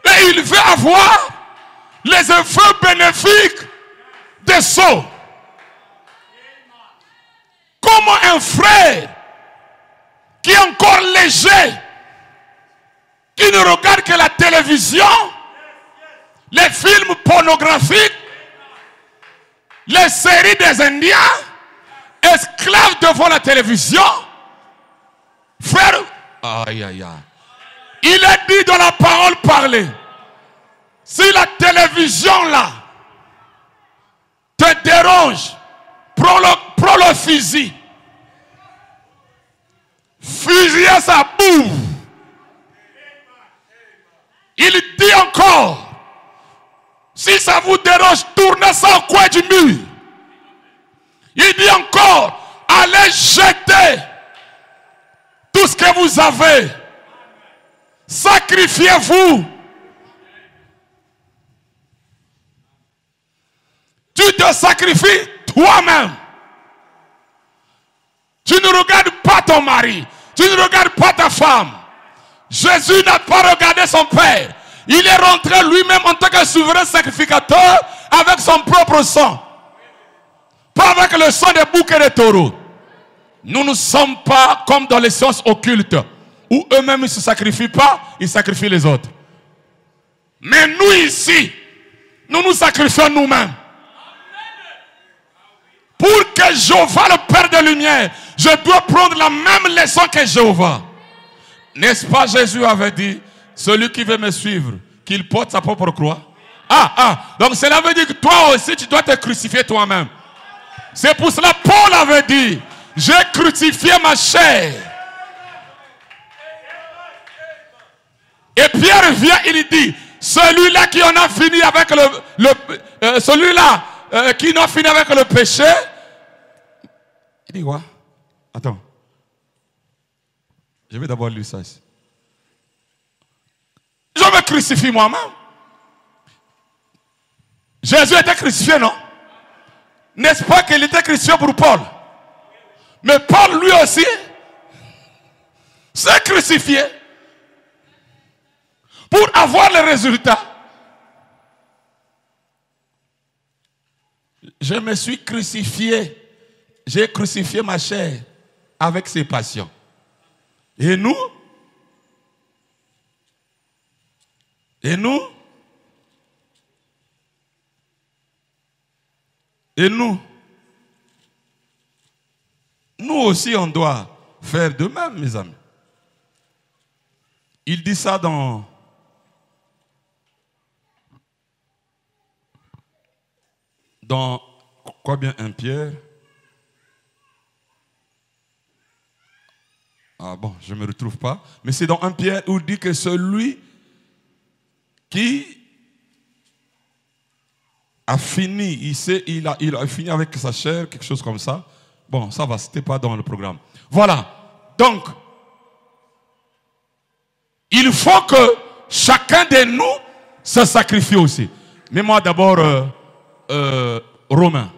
Speaker 1: et il veut avoir les effets bénéfiques des sceaux. Comment un frère qui est encore léger, qui ne regarde que la télévision, les films pornographiques, les séries des Indiens, esclaves devant la télévision, frère, aïe aïe aïe, il est dit dans la parole parlée, si la télévision là te dérange, prends le fusil, fusiller sa boue. Il dit encore, si ça vous dérange, tournez ça au coin du mur. Il dit encore, allez jeter tout ce que vous avez. Sacrifiez-vous. Tu te sacrifies toi-même. Tu ne regardes pas ton mari. Tu ne regardes pas ta femme. Jésus n'a pas regardé son Père. Il est rentré lui-même en tant que souverain sacrificateur avec son propre sang. Pas avec le sang des boucs et des taureaux. Nous ne sommes pas comme dans les sciences occultes où eux-mêmes ne se sacrifient pas, ils sacrifient les autres. Mais nous ici, nous nous sacrifions nous-mêmes. Pour que Jéhovah, le Père de lumière, je dois prendre la même leçon que Jéhovah. N'est-ce pas, Jésus avait dit, celui qui veut me suivre, qu'il porte sa propre croix. Donc cela veut dire que toi aussi, tu dois te crucifier toi-même. C'est pour cela que Paul avait dit, j'ai crucifié ma chair. Et Pierre vient, il dit, celui-là qui en a fini avec celui-là qui en a fini avec le péché. Il dit quoi? Attends. Je vais d'abord lire ça ici. Je me crucifie moi-même. Jésus était crucifié, non? N'est-ce pas qu'il était crucifié pour Paul? Mais Paul lui aussi s'est crucifié pour avoir le résultat. Je me suis crucifié. J'ai crucifié ma chair avec ses passions. Et nous? Et nous? Et nous? Nous aussi, on doit faire de même, mes amis. Il dit ça dans quoi bien 1 Pierre. Ah bon, je ne me retrouve pas. Mais c'est dans 1 Pierre où il dit que celui qui a fini, il a fini avec sa chair, quelque chose comme ça. Bon, ça va, c'était pas dans le programme. Voilà. Donc, il faut que chacun de nous se sacrifie aussi. Mais moi d'abord, Romains.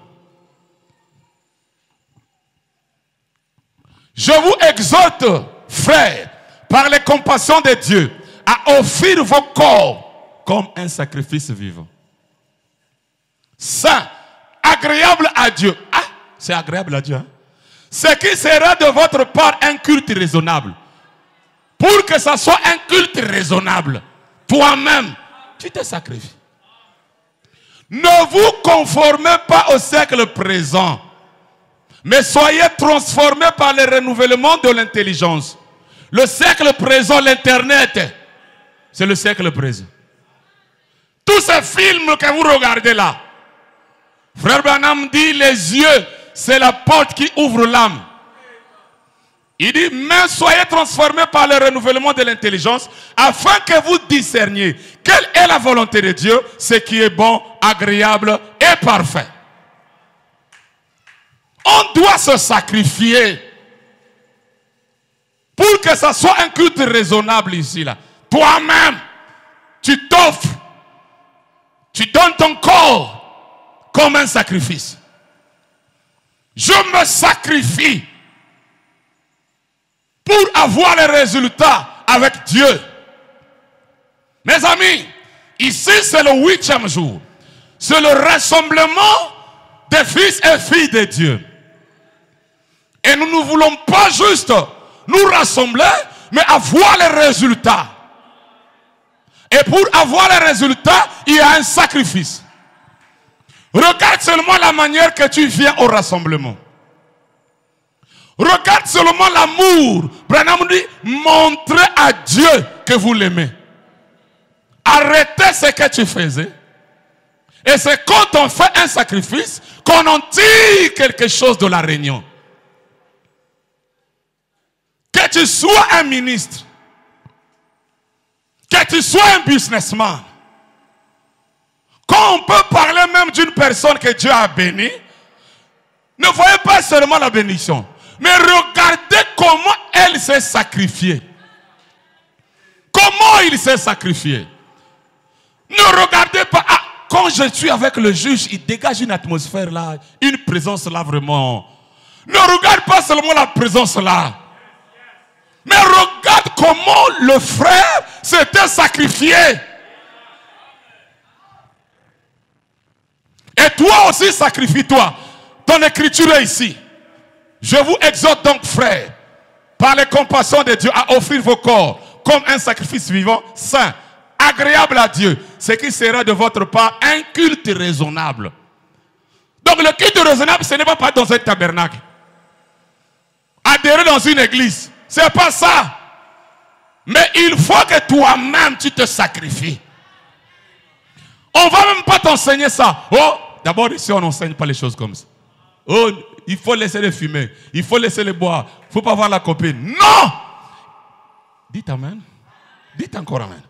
Speaker 1: Je vous exhorte, frères, par les compassions de Dieu, à offrir vos corps comme un sacrifice vivant. Saint, agréable à Dieu. Ah, c'est agréable à Dieu. Hein? Ce qui sera de votre part un culte raisonnable. Pour que ça soit un culte raisonnable, toi-même, tu te sacrifies. Ne vous conformez pas au siècle présent, mais soyez transformés par le renouvellement de l'intelligence. Le siècle présent, l'Internet, c'est le siècle présent. Tous ces films que vous regardez là, Frère Branham dit, les yeux, c'est la porte qui ouvre l'âme. Il dit, mais soyez transformés par le renouvellement de l'intelligence, afin que vous discerniez quelle est la volonté de Dieu, ce qui est bon, agréable et parfait. On doit se sacrifier pour que ça soit un culte raisonnable ici, là. Toi-même, tu t'offres, tu donnes ton corps comme un sacrifice. Je me sacrifie pour avoir les résultats avec Dieu. Mes amis, ici c'est le 8e jour. C'est le rassemblement des fils et filles de Dieu. Et nous ne voulons pas juste nous rassembler, mais avoir les résultats. Et pour avoir les résultats, il y a un sacrifice. Regarde seulement la manière que tu viens au rassemblement. Regarde seulement l'amour. Branham dit, montrez à Dieu que vous l'aimez. Arrêtez ce que tu faisais. Et c'est quand on fait un sacrifice qu'on en tire quelque chose de la réunion. Que tu sois un ministre, que tu sois un businessman, quand on peut parler même d'une personne que Dieu a bénie, ne voyez pas seulement la bénédiction, mais regardez comment elle s'est sacrifiée. Comment il s'est sacrifié. Ne regardez pas, ah, quand je suis avec le juge, il dégage une atmosphère là, une présence là vraiment. Ne regarde pas seulement la présence là. Mais regarde comment le frère s'était sacrifié. Et toi aussi sacrifie-toi. Ton écriture est ici. Je vous exhorte donc, frères, par les compassions de Dieu, à offrir vos corps comme un sacrifice vivant, saint, agréable à Dieu, ce qui sera de votre part un culte raisonnable. Donc le culte raisonnable, ce n'est pas dans un tabernacle. Adhérer dans une église, c'est pas ça. Mais il faut que toi-même tu te sacrifies. On ne va même pas t'enseigner ça. Oh, d'abord ici on n'enseigne pas les choses comme ça. Oh, il faut laisser les fumer, il faut laisser les boire, il ne faut pas voir la copine. Non! Dites amen. Dites encore amen.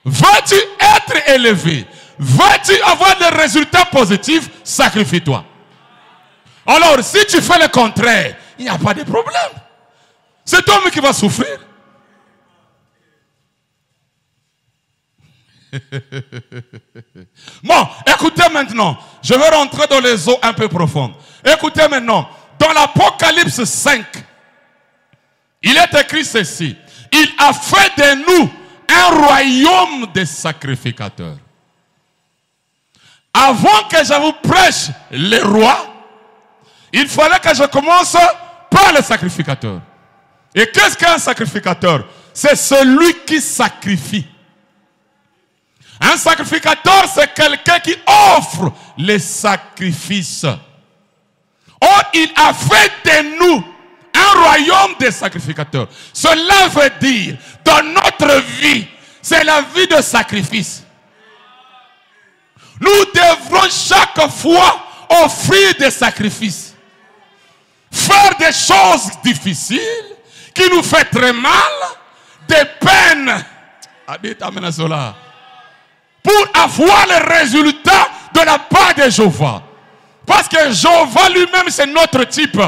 Speaker 1: Veux-tu être élevé? Veux-tu avoir des résultats positifs? Sacrifie-toi. Alors, si tu fais le contraire, il n'y a pas de problème. C'est toi qui va souffrir. Bon, écoutez maintenant. Je vais rentrer dans les eaux un peu profondes. Écoutez maintenant. Dans l'Apocalypse 5, il est écrit ceci. Il a fait de nous un royaume de sacrificateurs. Avant que je vous prêche les rois, il fallait que je commence par le sacrificateur. Et qu'est-ce qu'un sacrificateur? C'est celui qui sacrifie. Un sacrificateur, c'est quelqu'un qui offre les sacrifices. Or, il a fait de nous un royaume de sacrificateurs. Cela veut dire, dans notre vie, c'est la vie de sacrifice. Nous devrons chaque fois offrir des sacrifices. Faire des choses difficiles, qui nous fait très mal, des peines. Pour avoir les résultats de la part de Jéhovah. Parce que Jéhovah lui-même, c'est notre type.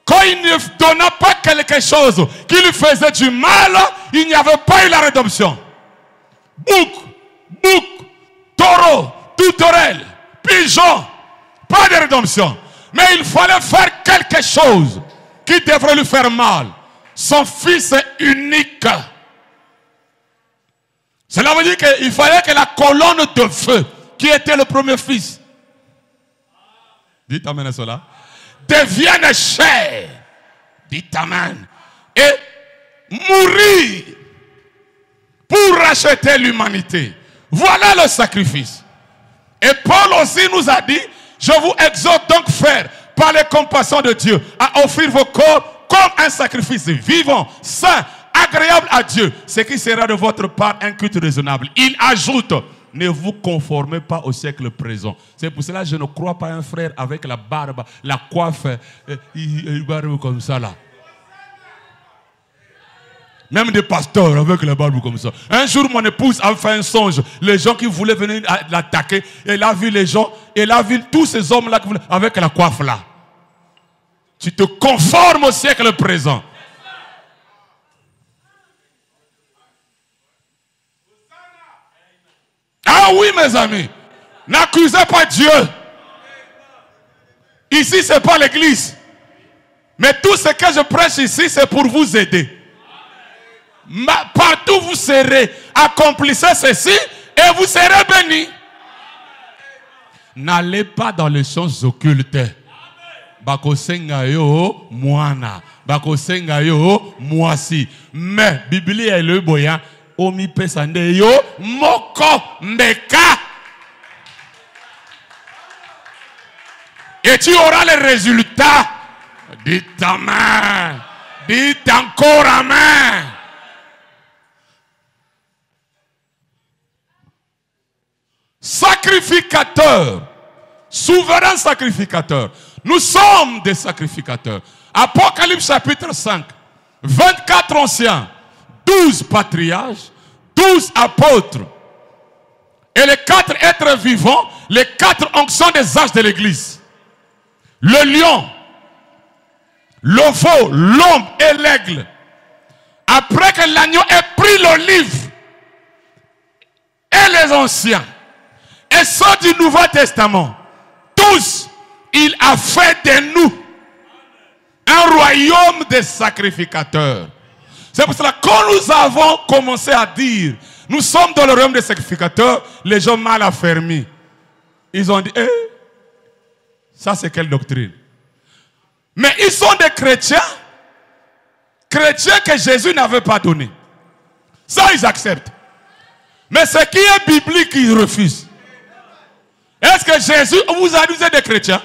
Speaker 1: Quand il ne donna pas quelque chose qui lui faisait du mal, il n'y avait pas eu la rédemption. Bouc, taureau, touterelle, pigeon, pas de rédemption. Mais il fallait faire quelque chose qui devrait lui faire mal. Son fils est unique. Cela veut dire qu'il fallait que la colonne de feu, qui était le premier fils, dites amen à cela, devienne chair, dites amen, et mourir pour racheter l'humanité. Voilà le sacrifice. Et Paul aussi nous a dit, je vous exhorte donc, frères, par les compassions de Dieu, à offrir vos corps comme un sacrifice vivant, saint, agréable à Dieu, ce qui sera de votre part un culte raisonnable. Il ajoute, ne vous conformez pas au siècle présent. C'est pour cela que je ne crois pas un frère avec la barbe, la coiffe, une barbe comme ça là. Même des pasteurs avec la barbe comme ça. Un jour, mon épouse a fait un songe. Les gens qui voulaient venir l'attaquer, elle a vu les gens, elle a vu tous ces hommes-là avec la coiffe là. Tu te conformes au siècle présent. Oh oui, mes amis. N'accusez pas Dieu. Ici, ce n'est pas l'église. Mais tout ce que je prêche ici, c'est pour vous aider. Partout où vous serez, accomplissez ceci et vous serez bénis. N'allez pas dans les choses occultes. Bakosenga yo moana, bakosenga yo moisi. Mais Bible est le boya omi pesande yo moko mbeka. Et tu auras les résultats. Dites amen. Dites encore amen. Sacrificateur, souverain sacrificateur. Nous sommes des sacrificateurs. Apocalypse chapitre 5, 24 anciens, 12 patriarches, 12 apôtres et les 4 êtres vivants, les 4 onctions des âges de l'église. Le lion, le veau, l'homme et l'aigle. Après que l'agneau ait pris l'olive et les anciens et ceux du Nouveau Testament, tous, il a fait de nous un royaume de sacrificateurs. C'est pour cela que quand nous avons commencé à dire nous sommes dans le royaume des sacrificateurs, les gens mal affermis, ils ont dit ça c'est quelle doctrine? Mais ils sont des chrétiens que Jésus n'avait pas donné. Ça ils acceptent. Mais ce qui est biblique, ils refusent. Est-ce que Jésus vous a dit vous êtes des chrétiens?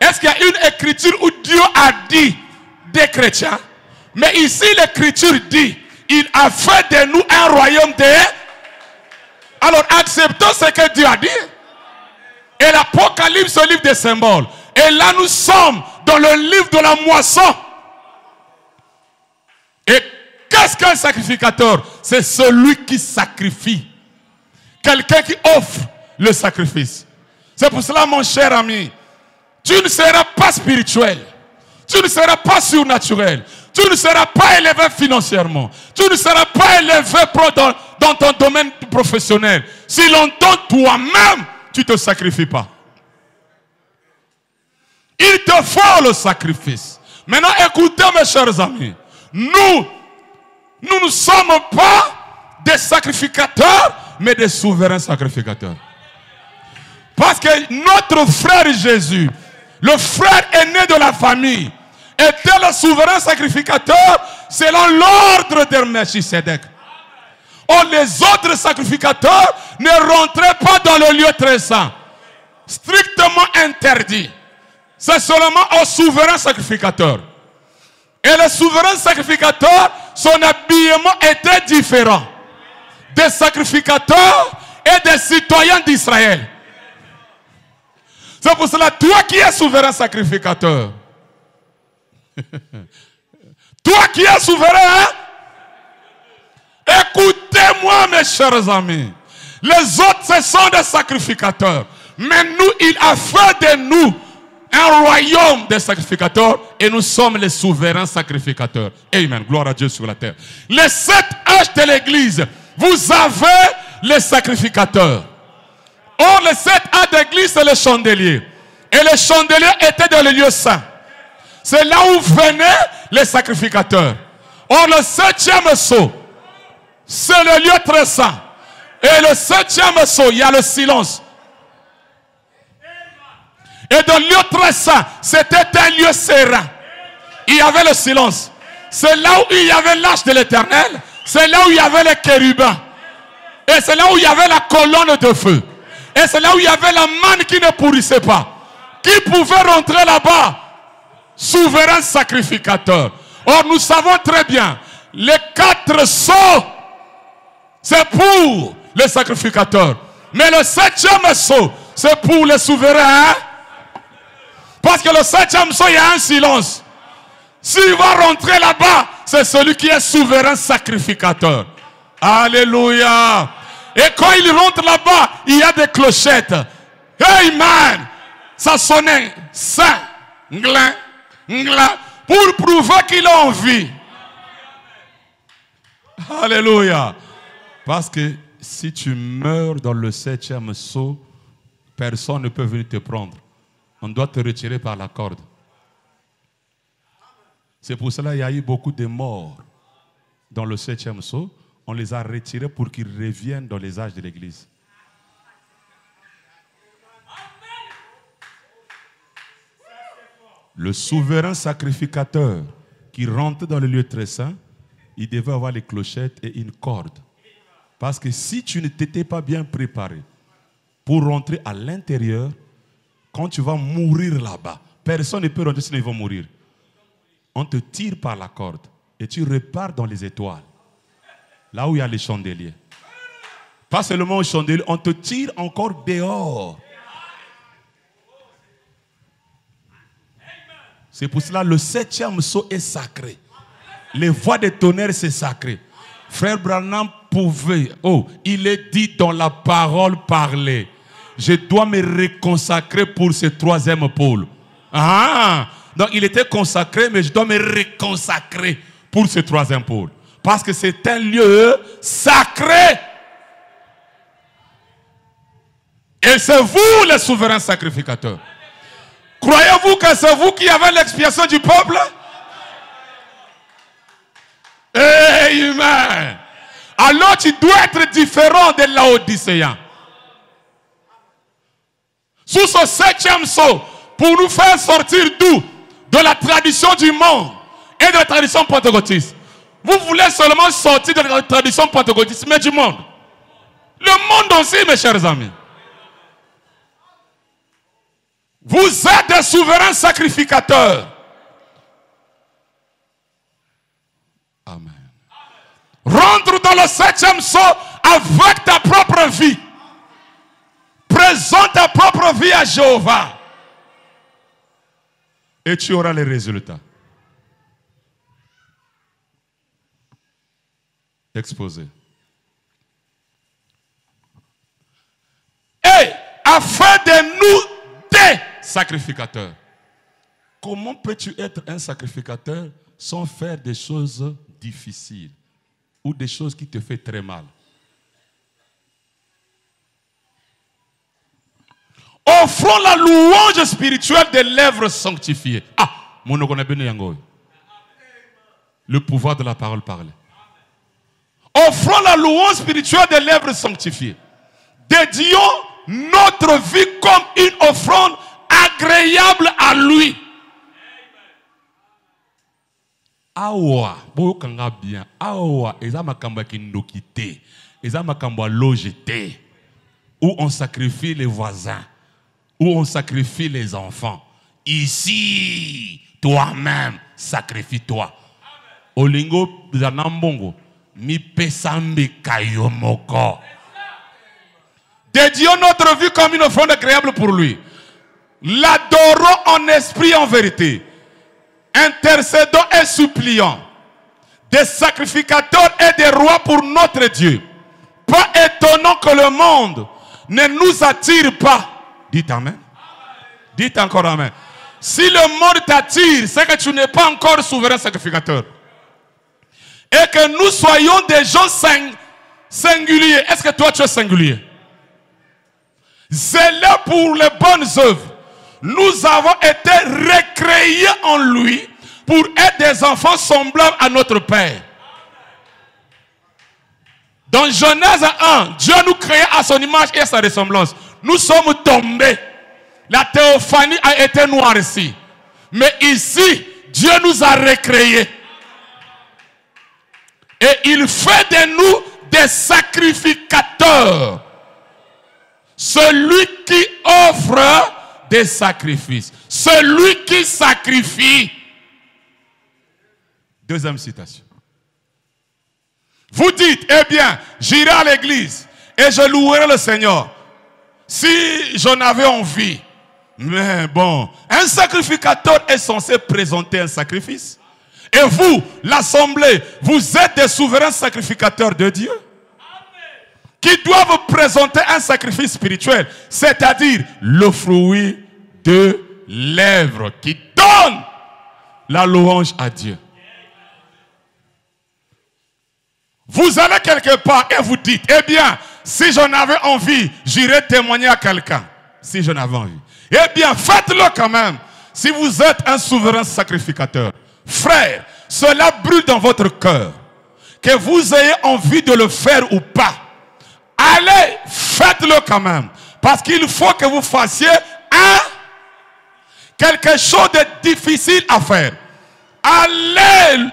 Speaker 1: Est-ce qu'il y a une écriture où Dieu a dit des chrétiens? Mais ici l'écriture dit, il a fait de nous un royaume de... Alors acceptons ce que Dieu a dit. Et l'Apocalypse, le livre des symboles. Et là nous sommes dans le livre de la moisson. Et qu'est-ce qu'un sacrificateur? C'est celui qui sacrifie. Quelqu'un qui offre le sacrifice. C'est pour cela, mon cher ami, tu ne seras pas spirituel, tu ne seras pas surnaturel, tu ne seras pas élevé financièrement, tu ne seras pas élevé dans ton domaine professionnel si longtemps toi-même tu ne te sacrifies pas. Il te faut le sacrifice. Maintenant écoutez mes chers amis, nous ne sommes pas des sacrificateurs mais des souverains sacrificateurs. Parce que notre frère Jésus, le frère aîné de la famille, était le souverain sacrificateur selon l'ordre de Melchisedec. Or les autres sacrificateurs ne rentraient pas dans le lieu très saint. Strictement interdit. C'est seulement au souverain sacrificateur. Et le souverain sacrificateur, son habillement était différent des sacrificateurs et des citoyens d'Israël. C'est pour cela, toi qui es souverain sacrificateur, toi qui es souverain, écoutez-moi mes chers amis, les autres ce sont des sacrificateurs, mais nous, il a fait de nous un royaume de sacrificateurs et nous sommes les souverains sacrificateurs. Amen, gloire à Dieu sur la terre. Les 7 âges de l'église, vous avez les sacrificateurs. Or, les 7 âges d'église, c'est le chandelier. Et le chandelier était dans le lieu saint. C'est là où venaient les sacrificateurs. Or, le 7e sceau, c'est le lieu très saint. Et le 7e sceau, il y a le silence. Et dans le lieu très saint, c'était un lieu serein. Il y avait le silence. C'est là où il y avait l'arche de l'Éternel. C'est là où il y avait les chérubins. Et c'est là où il y avait la colonne de feu. Et c'est là où il y avait la manne qui ne pourrissait pas. Qui pouvait rentrer là-bas? Souverain sacrificateur. Or, nous savons très bien, les 4 sceaux, c'est pour les sacrificateurs. Mais le 7e sceau, c'est pour les souverains. Parce que le 7e sceau, il y a un silence. S'il va rentrer là-bas, c'est celui qui est souverain sacrificateur. Alléluia. Et quand il rentre là-bas, il y a des clochettes. Amen. Ça sonnait. Saint. Nglin. Nglin. Pour prouver qu'il a envie. Alléluia. Parce que si tu meurs dans le 7e sceau, personne ne peut venir te prendre. On doit te retirer par la corde. C'est pour cela qu'il y a eu beaucoup de morts dans le 7e sceau. On les a retirés pour qu'ils reviennent dans les âges de l'Église. Le souverain sacrificateur qui rentrait dans le lieu très saint, il devait avoir les clochettes et une corde. Parce que si tu ne t'étais pas bien préparé pour rentrer à l'intérieur, quand tu vas mourir là-bas, personne ne peut rentrer sinon ils vont mourir. On te tire par la corde et tu repars dans les étoiles, là où il y a les chandeliers. Pas seulement aux chandeliers, on te tire encore dehors. C'est pour cela que le 7e sceau est sacré. Les voix de tonnerre, c'est sacré. Frère Branham pouvait, il est dit dans la parole parlée, je dois me reconsacrer pour ce 3e pôle. Donc il était consacré, mais je dois me reconsacrer pour ce 3e pôle. Parce que c'est un lieu sacré. Et c'est vous le souverain sacrificateur. Croyez-vous que c'est vous qui avez l'expiation du peuple? Amen. Alors tu dois être différent de Laodicéen. Sous ce 7e sceau, pour nous faire sortir d'où? De la tradition du monde et de la tradition pentecôtiste. Vous voulez seulement sortir de la tradition pentecôtiste, mais du monde. Le monde aussi, mes chers amis. Vous êtes des souverains sacrificateurs. Amen. Rentre dans le 7e sceau avec ta propre vie. Présente ta propre vie à Jéhovah. Et tu auras les résultats. Exposé. Et afin de nous des sacrificateurs. Comment peux-tu être un sacrificateur sans faire des choses difficiles ou des choses qui te font très mal? Offrons la louange spirituelle des lèvres sanctifiées. Le pouvoir de la parole parlée. Offrons la louange spirituelle des lèvres sanctifiées. Dédions notre vie comme une offrande agréable à lui. Awa, boyokanga bien. Awa, eza makambo ki ndokité, eza makambo logité, où on sacrifie les voisins, où on sacrifie les enfants. Ici, toi-même, sacrifie-toi. Olingo zanambongo, mi pesambe kayomoko. Dédions notre vie comme une offrande agréable pour lui. L'adorons en esprit et en vérité. Intercédons et supplions. Des sacrificateurs et des rois pour notre Dieu. Pas étonnant que le monde ne nous attire pas. Dites amen. Dites encore amen. Si le monde t'attire, c'est que tu n'es pas encore souverain sacrificateur. Et que nous soyons des gens singuliers. Est-ce que toi tu es singulier? Zélé pour les bonnes œuvres. Nous avons été recréés en lui pour être des enfants semblables à notre Père. Dans Genèse 1, Dieu nous créait à son image et à sa ressemblance. Nous sommes tombés. La théophanie a été noircie. Mais ici, Dieu nous a recréés. Et il fait de nous des sacrificateurs. Celui qui offre des sacrifices. Celui qui sacrifie. Deuxième citation. Vous dites, eh bien, j'irai à l'église et je louerai le Seigneur. Si j'en avais envie. Mais bon, un sacrificateur est censé présenter un sacrifice. Et vous, l'assemblée, vous êtes des souverains sacrificateurs de Dieu. Qui doivent présenter un sacrifice spirituel, c'est-à-dire le fruit de lèvres qui donne la louange à Dieu. Vous allez quelque part et vous dites, eh bien, si j'en avais envie, j'irais témoigner à quelqu'un. Si j'en avais envie. Eh bien, faites-le quand même. Si vous êtes un souverain sacrificateur. Frère, cela brûle dans votre cœur. Que vous ayez envie de le faire ou pas. Allez, faites-le quand même. Parce qu'il faut que vous fassiez quelque chose de difficile à faire. Allez,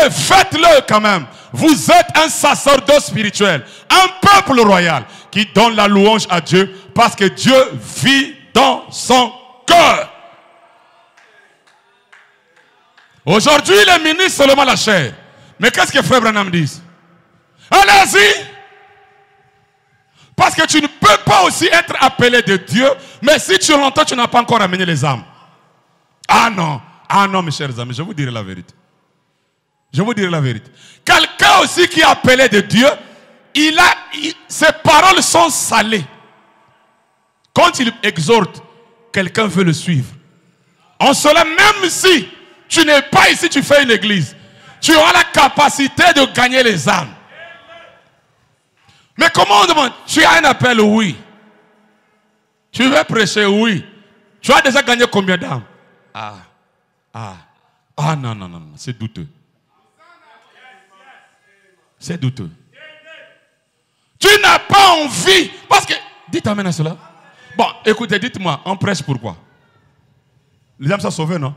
Speaker 1: faites-le quand même. Vous êtes un sacerdoce spirituel, un peuple royal qui donne la louange à Dieu parce que Dieu vit dans son cœur. Aujourd'hui, les ministres seulement la chair. Mais qu'est-ce que Frère Branham dit? Allez-y! Parce que tu ne peux pas aussi être appelé de Dieu, mais si tu l'entends, tu n'as pas encore amené les âmes. Ah non, mes chers amis, je vous dirai la vérité. Je vous dirai la vérité. Quelqu'un aussi qui est appelé de Dieu, ses paroles sont salées. Quand il exhorte, quelqu'un veut le suivre. En cela, même si tu n'es pas ici, tu fais une église, tu auras la capacité de gagner les âmes. Mais comment on demande? Tu as un appel, oui. Tu veux prêcher, oui. Tu as déjà gagné combien d'âmes? Non, c'est douteux. C'est douteux. Tu n'as pas envie. Parce que, dites amen à cela. Bon, écoutez, dites-moi, on prêche pourquoi? Les âmes sont sauvées, non?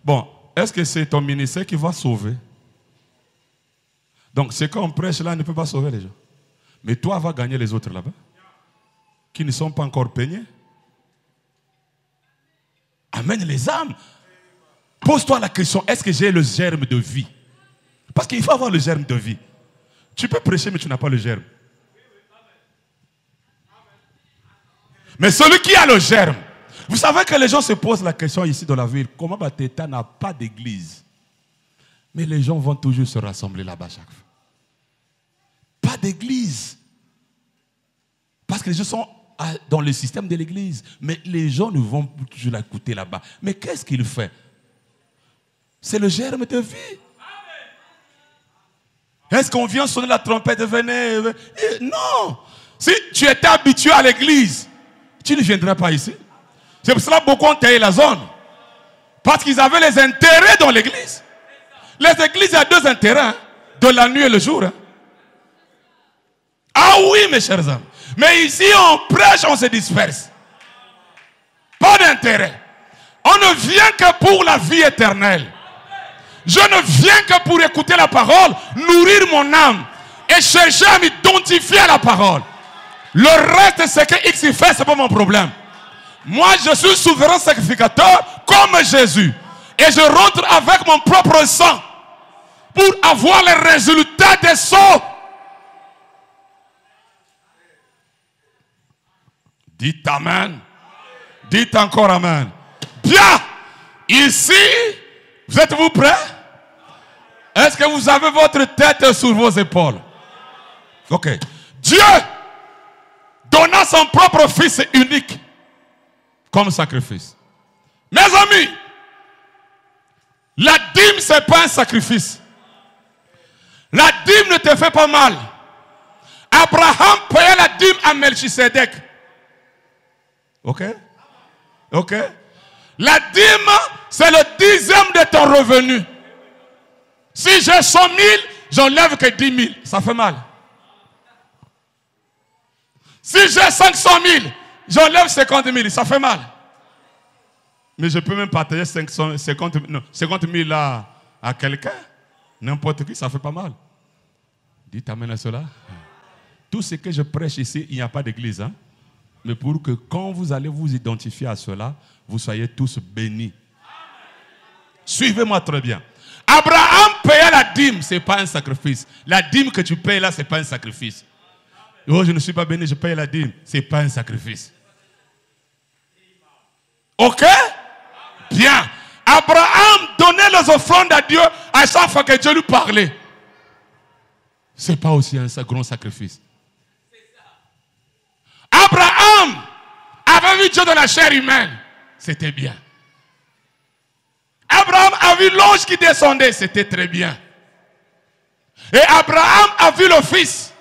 Speaker 1: Bon, est-ce que c'est ton ministère qui va sauver? Donc, ce qu'on prêche là ne peut pas sauver les gens. Mais toi, va gagner les autres là-bas, qui ne sont pas encore peignés. Amène les âmes. Pose-toi la question, est-ce que j'ai le germe de vie? Parce qu'il faut avoir le germe de vie. Tu peux prêcher, mais tu n'as pas le germe. Mais celui qui a le germe, vous savez que les gens se posent la question ici dans la ville, comment Bateta n'a pas d'église? Mais les gens vont toujours se rassembler là-bas chaque fois. Pas d'église. Parce que les gens sont dans le système de l'église. Mais les gens ne vont toujours l'écouter là-bas. Mais qu'est-ce qu'il fait? C'est le germe de vie. Est-ce qu'on vient sonner la trompette? Venez. Non. Si tu étais habitué à l'église, tu ne viendrais pas ici. C'est pour cela que beaucoup ont taillé la zone. Parce qu'ils avaient les intérêts dans l'église. Les églises, il y a deux intérêts. Hein, de la nuit et le jour. Hein. Ah oui, mes chers amis. Mais ici, on prêche, on se disperse. Pas d'intérêt. On ne vient que pour la vie éternelle. Je ne viens que pour écouter la parole, nourrir mon âme et chercher à m'identifier à la parole. Le reste, c'est que X fait, ce n'est pas mon problème. Moi, je suis souverain sacrificateur comme Jésus. Et je rentre avec mon propre sang pour avoir les résultats des sauts. Dites amen. Dites encore amen. Bien. Ici, vous êtes-vous prêts? Est-ce que vous avez votre tête sur vos épaules? Ok. Dieu donna son propre fils unique comme sacrifice. Mes amis, la dîme, ce n'est pas un sacrifice. La dîme ne te fait pas mal. Abraham payait la dîme à Melchisedec. Ok? Ok? La dîme, c'est le 10e de ton revenu. Si j'ai 100 000, j'enlève que 10 000. Ça fait mal. Si j'ai 500 000, j'enlève 50 000. Ça fait mal. Mais je peux même partager 50 000 là à quelqu'un. N'importe qui, ça fait pas mal. Dites amen à cela. Tout ce que je prêche ici, il n'y a pas d'église. Hein? Mais pour que quand vous allez vous identifier à cela, vous soyez tous bénis. Suivez-moi très bien. Abraham payait la dîme, ce n'est pas un sacrifice. La dîme que tu payes là, ce n'est pas un sacrifice. Oh, je ne suis pas béni, je paye la dîme. Ce n'est pas un sacrifice. Ok? Bien. Abraham donnait les offrandes à Dieu à chaque fois que Dieu lui parlait. Ce n'est pas aussi un grand sacrifice. Abraham avait vu Dieu dans la chair humaine. C'était bien. Abraham a vu l'ange qui descendait. C'était très bien. Et Abraham a vu le fils.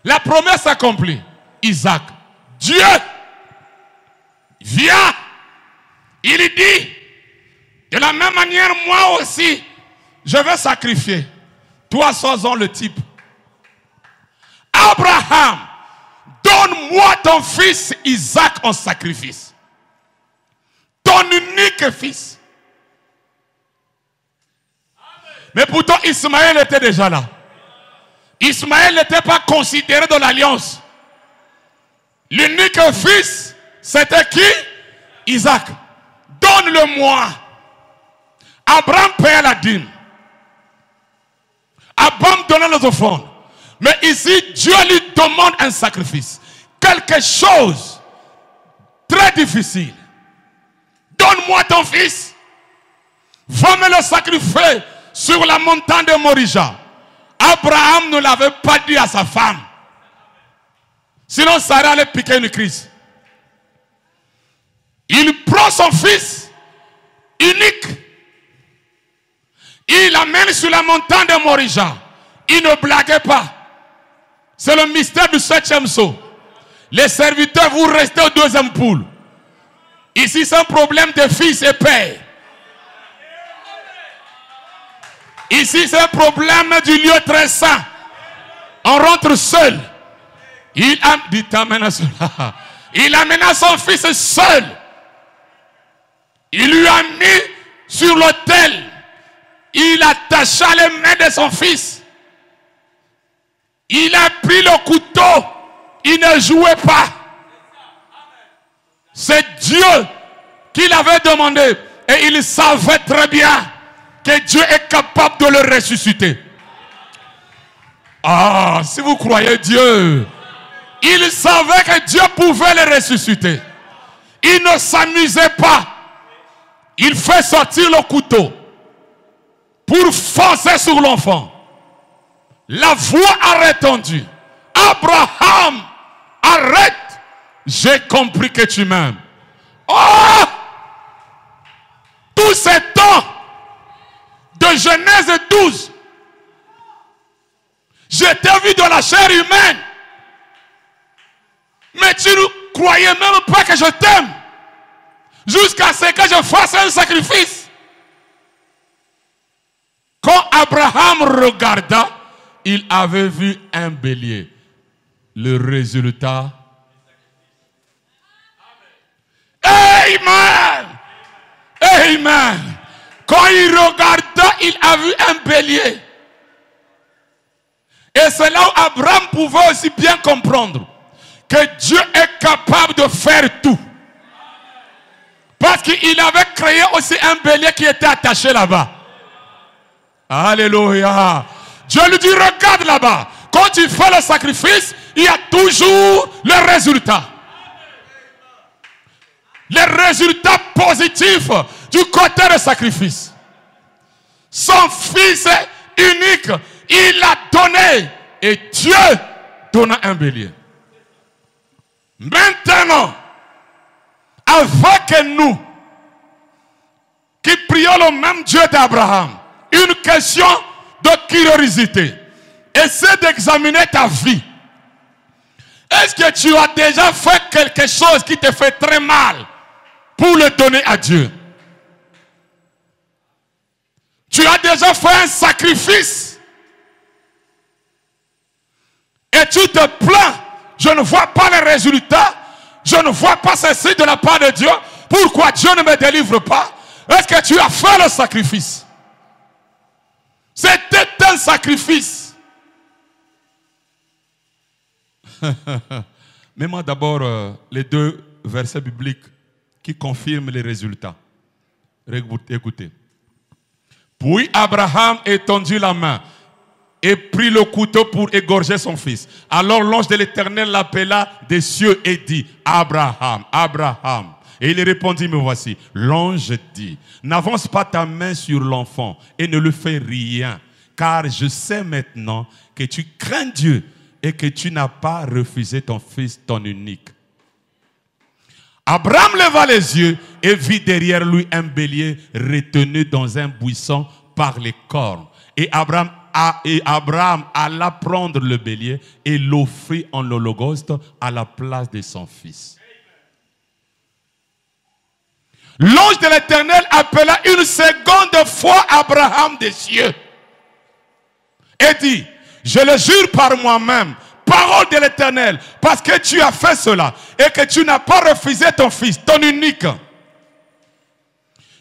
Speaker 1: La promesse s'accomplit. Isaac, Dieu vient, il dit, de la même manière, moi aussi, je vais sacrifier. Toi, sois-en le type. Abraham, donne-moi ton fils Isaac en sacrifice. Ton unique fils. Mais pourtant, Ismaël était déjà là. Ismaël n'était pas considéré dans l'alliance. L'unique fils, c'était qui? Isaac. Donne-le-moi. Abraham payait la dîme. Abraham donnait les offrandes. Mais ici, Dieu lui demande un sacrifice. Quelque chose très difficile. Donne-moi ton fils. Va me le sacrifier sur la montagne de Morija. Abraham ne l'avait pas dit à sa femme. Sinon, Sarah allait piquer une crise. Il prend son fils unique. Il l'amène sur la montagne de Morija. Il ne blaguait pas. C'est le mystère du 7e saut. Les serviteurs, vous restez au 2e poule. Ici, c'est un problème de fils et père. Ici, c'est un problème du lieu très saint. On rentre seul. Il amène son fils seul. Il lui a mis sur l'autel. Il attacha les mains de son fils. Il a pris le couteau. Il ne jouait pas. C'est Dieu qui l'avait demandé. Et il savait très bien que Dieu est capable de le ressusciter. Ah, si vous croyez Dieu, il savait que Dieu pouvait le ressusciter. Il ne s'amusait pas. Il fait sortir le couteau pour foncer sur l'enfant. La voix a rétendu. Abraham, arrête. J'ai compris que tu m'aimes. Oh! Tout ce temps de Genèse 12, je t'ai vu dans la chair humaine. Mais tu ne croyais même pas que je t'aime. Jusqu'à ce que je fasse un sacrifice. Quand Abraham regarda, il avait vu un bélier. Le résultat. Amen. Amen. Quand il regarda, il a vu un bélier. Et c'est là où Abraham pouvait aussi bien comprendre que Dieu est capable de faire tout. Parce qu'il avait créé aussi un bélier qui était attaché là-bas. Alléluia. Dieu lui dit, regarde là-bas. Quand tu fais le sacrifice, il y a toujours le résultat. Les résultats positifs du côté du sacrifice. Son fils unique, il l'a donné. Et Dieu donna un bélier. Maintenant, avec nous, qui prions le même Dieu d'Abraham, une question de curiosité. Essaie d'examiner ta vie. Est-ce que tu as déjà fait quelque chose qui te fait très mal pour le donner à Dieu? Tu as déjà fait un sacrifice et tu te plains. Je ne vois pas les résultats. Je ne vois pas ceci de la part de Dieu. Pourquoi Dieu ne me délivre pas? Est-ce que tu as fait le sacrifice? C'était un sacrifice. Mets-moi d'abord les 2 versets bibliques qui confirment les résultats. Écoutez. Puis Abraham étendit la main et prit le couteau pour égorger son fils. Alors l'ange de l'Éternel l'appela des cieux et dit, Abraham, Abraham. Et il répondit, me voici. L'ange dit, n'avance pas ta main sur l'enfant et ne lui fais rien, car je sais maintenant que tu crains Dieu et que tu n'as pas refusé ton fils, ton unique. Abraham leva les yeux et vit derrière lui un bélier retenu dans un buisson par les cornes. Et Abraham et Abraham alla prendre le bélier et l'offrit en holocauste à la place de son fils. L'ange de l'Éternel appela une seconde fois Abraham des cieux et dit, je le jure par moi-même, parole de l'Éternel, parce que tu as fait cela et que tu n'as pas refusé ton fils, ton unique,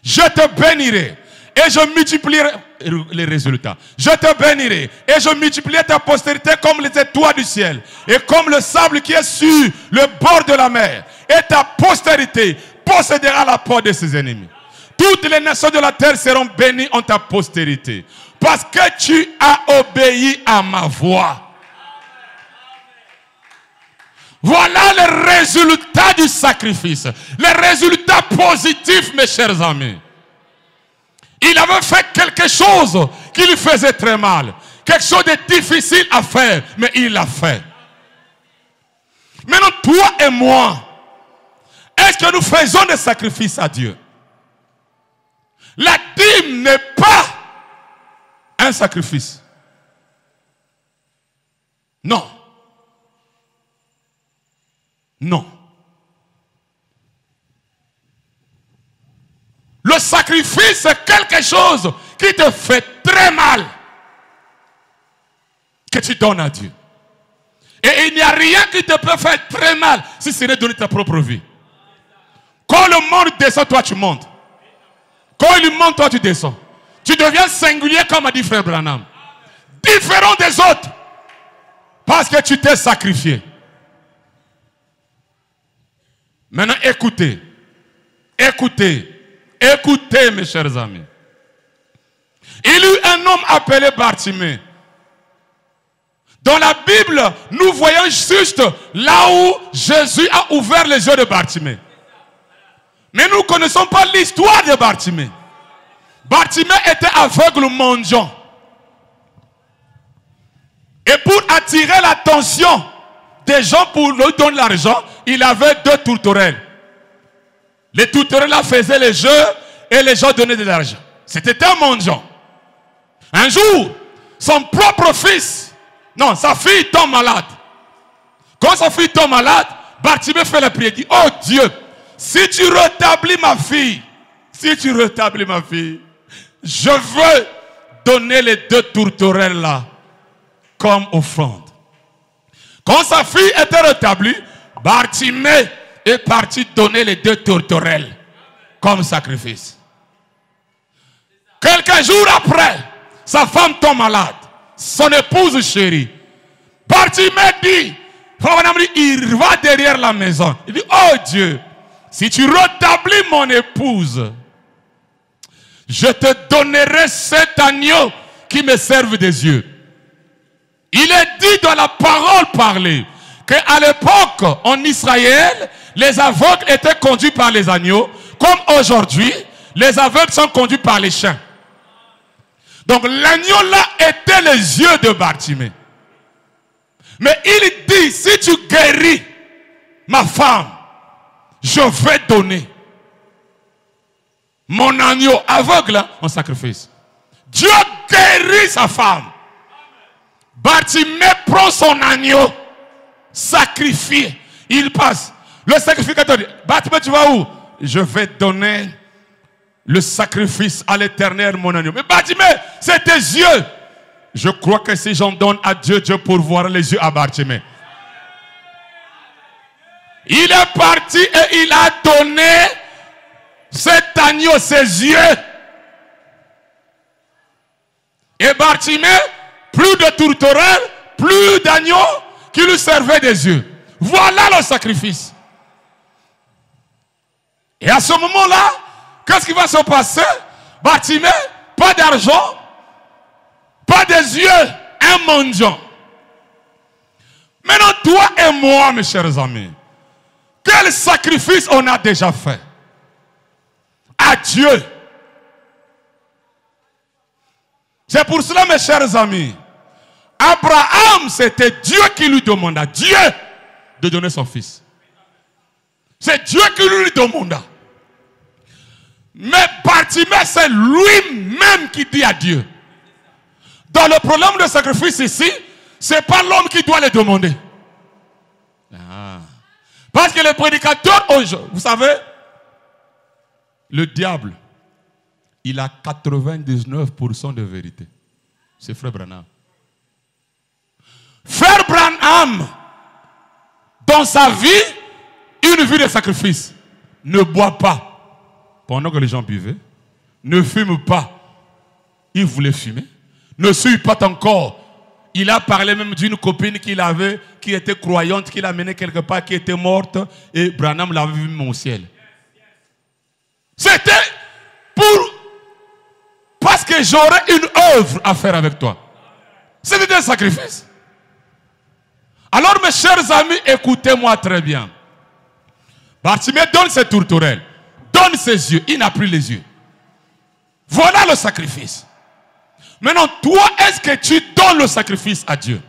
Speaker 1: je te bénirai et je multiplierai les résultats. Je te bénirai et je multiplierai ta postérité comme les étoiles du ciel et comme le sable qui est sur le bord de la mer. Et ta postérité possédera la porte de ses ennemis. Toutes les nations de la terre seront bénies en ta postérité. Parce que tu as obéi à ma voix. Voilà les résultats du sacrifice. Les résultats positifs, mes chers amis. Il avait fait quelque chose qui lui faisait très mal. Quelque chose de difficile à faire, mais il l'a fait. Maintenant, toi et moi, est-ce que nous faisons des sacrifices à Dieu? La dîme n'est pas un sacrifice. Non. Non. Le sacrifice, c'est quelque chose qui te fait très mal, que tu donnes à Dieu. Et il n'y a rien qui te peut faire très mal si ce n'est donner ta propre vie. Quand le monde descend, toi tu montes. Quand il monte, toi tu descends. Tu deviens singulier comme a dit frère Branham. Différent des autres. Parce que tu t'es sacrifié. Maintenant écoutez. Écoutez. Écoutez mes chers amis. Il y eut un homme appelé Bartimée. Dans la Bible, nous voyons juste là où Jésus a ouvert les yeux de Bartimée. Mais nous ne connaissons pas l'histoire de Bartimée. Bartimée était aveugle mendiant. Et pour attirer l'attention des gens pour lui donner l'argent, il avait 2 tourterelles. Les tourterelles là faisaient les jeux et les gens donnaient de l'argent. C'était un mendiant. Un jour, son propre fils, non, sa fille tombe malade. Quand sa fille tombe malade, Bartimée fait la prière. Il dit, oh Dieu, si tu rétablis ma fille, je veux donner les 2 tourterelles là comme offrande. Quand sa fille était rétablie, Bartimée est parti donner les 2 tourterelles comme sacrifice. Quelques jours après, sa femme tombe malade. Son épouse chérie. Bartimée dit, il va derrière la maison. Il dit, oh Dieu, si tu rétablis mon épouse, je te donnerai 7 agneaux qui me servent des yeux. Il est dit dans la parole parlée qu'à l'époque, en Israël, les aveugles étaient conduits par les agneaux, comme aujourd'hui, les aveugles sont conduits par les chiens. Donc l'agneau là était les yeux de Bartimée. Mais il dit, si tu guéris ma femme, je vais donner mon agneau aveugle en sacrifice. Dieu guérit sa femme. Bartimée prend son agneau, sacrifié. Il passe. Le sacrificateur dit, Bartimée, tu vas où? Je vais donner le sacrifice à l'Éternel, mon agneau. Mais Bartimée, c'est tes yeux. Je crois que si j'en donne à Dieu, Dieu pourvoira les yeux à Bartimée. Il est parti et il a donné cet agneau, ses yeux. Et Bartimée, plus de tourterelles, plus d'agneaux qui lui servaient des yeux. Voilà le sacrifice. Et à ce moment-là, qu'est-ce qui va se passer? Bartimée, pas d'argent, pas des yeux, un mendiant. Maintenant, toi et moi, mes chers amis, quel sacrifice on a déjà fait à Dieu? C'est pour cela, mes chers amis, Abraham, c'était Dieu qui lui demanda, Dieu, de donner son fils. C'est Dieu qui lui demanda. Mais Bartimée, c'est lui-même qui dit à Dieu, Dans le problème de sacrifice ici, ce n'est pas l'homme qui doit les demander. Ah. Parce que le prédicateur, vous savez, le diable, il a 99% de vérité. C'est Frère Branham. Frère Branham, dans sa vie, une vie de sacrifice, ne boit pas pendant que les gens buvaient, ne fume pas, il voulait fumer, ne suit pas encore. Il a parlé même d'une copine qu'il avait, qui était croyante, qu'il a menée quelque part, qui était morte, et Branham l'avait vu au ciel. C'était parce que j'aurais une œuvre à faire avec toi. C'était un sacrifice. Alors mes chers amis, écoutez-moi très bien. Bartimée donne ses tourterelles, donne ses yeux, il n'a plus les yeux. Voilà le sacrifice. Maintenant, toi, est-ce que tu donnes le sacrifice à Dieu?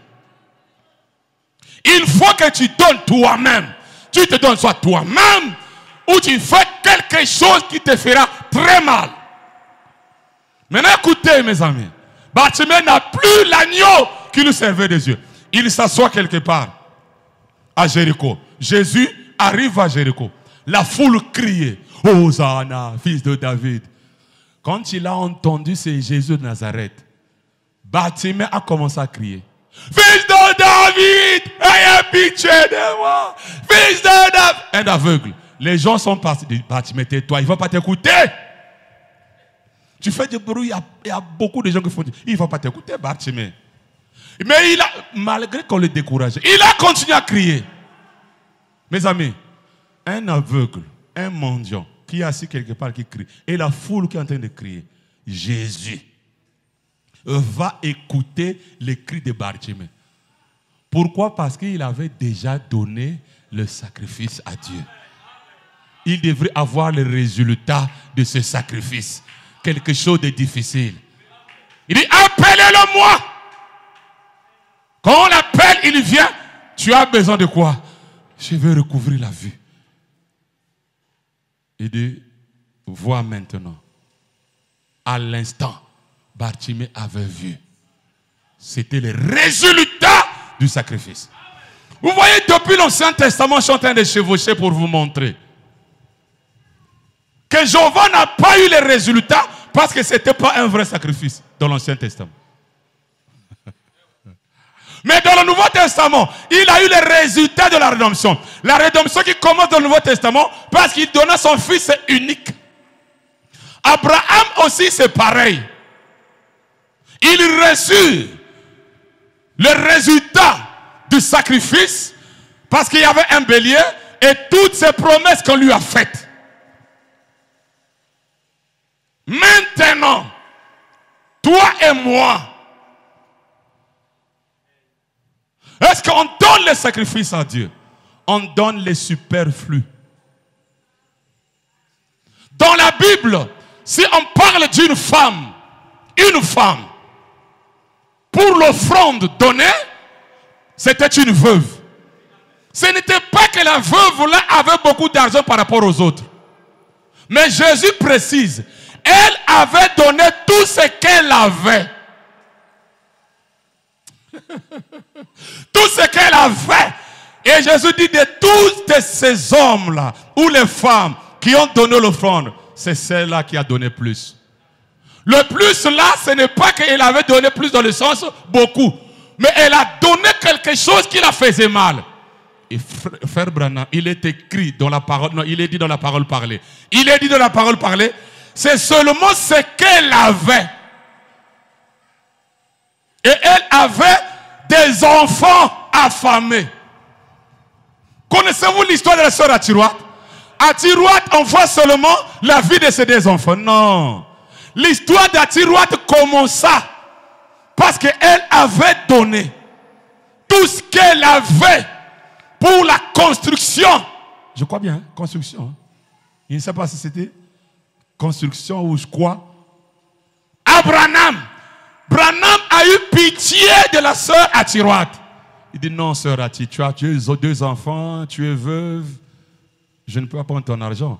Speaker 1: Il faut que tu donnes toi-même. Tu te donnes soit toi-même ou tu fais quelque chose qui te fera très mal. Maintenant, écoutez mes amis. Bartimée n'a plus l'agneau qui nous servait des yeux. Il s'assoit quelque part à Jéricho. Jésus arrive à Jéricho. La foule criait, Hosanna, fils de David. Quand il a entendu c'est Jésus de Nazareth, Bartimée a commencé à crier. Fils de David, ayez pitié de moi. Fils de David. Un aveugle. Les gens sont partis. Bartimée, tais-toi, il ne va pas t'écouter. Tu fais du bruit, il y a beaucoup de gens qui font dire, il ne va pas t'écouter, Bartimée. Mais malgré qu'on le décourageait, il a continué à crier. Mes amis, un aveugle, un mendiant, qui est assis quelque part, qui crie, et la foule qui est en train de crier, Jésus va écouter les cris de Bartimée. Pourquoi? Parce qu'il avait déjà donné le sacrifice à Dieu. Il devrait avoir le résultat de ce sacrifice. Quelque chose de difficile. Il dit, appelez-le-moi. Quand on l'appelle, il vient. Tu as besoin de quoi? Je veux recouvrir la vue. Il dit, vois maintenant. À l'instant, Bartimée avait vu. C'était le résultat du sacrifice. Vous voyez, depuis l'Ancien Testament, je suis en train de chevaucher pour vous montrer que Jéhovah n'a pas eu les résultats parce que ce n'était pas un vrai sacrifice dans l'Ancien Testament. Mais dans le Nouveau Testament, il a eu les résultats de la rédemption. La rédemption qui commence dans le Nouveau Testament parce qu'il donna son fils unique. Abraham aussi c'est pareil. Il reçut le résultat du sacrifice parce qu'il y avait un bélier et toutes ces promesses qu'on lui a faites. Maintenant, toi et moi, est-ce qu'on donne le sacrifice à Dieu? On donne les superflus. Dans la Bible, si on parle d'une femme, une femme, pour l'offrande donnée, c'était une veuve. Ce n'était pas que la veuve là avait beaucoup d'argent par rapport aux autres. Mais Jésus précise, elle avait donné tout ce qu'elle avait. Tout ce qu'elle avait. Et Jésus dit de tous ces hommes-là, ou les femmes qui ont donné l'offrande, c'est celle-là qui a donné plus. Le plus là, ce n'est pas qu'elle avait donné plus dans le sens beaucoup. Mais elle a donné quelque chose qui la faisait mal. Et Frère Branham, il est écrit dans la parole, non, il est dit dans la parole parlée. Il est dit dans la parole parlée, c'est seulement ce qu'elle avait. Et elle avait des enfants affamés. Connaissez-vous l'histoire de la sœur Atirouat? Atirouat, on voit seulement la vie de ses deux enfants. Non. L'histoire d'Atirouat commença parce qu'elle avait donné tout ce qu'elle avait pour la construction. Je crois bien, hein? Construction. Hein? Je ne sais pas si c'était construction ou quoi. Branham a eu pitié de la sœur Atirouat. Il dit non, sœur Ati, tu as deux enfants, tu es veuve. Je ne peux pas prendre ton argent.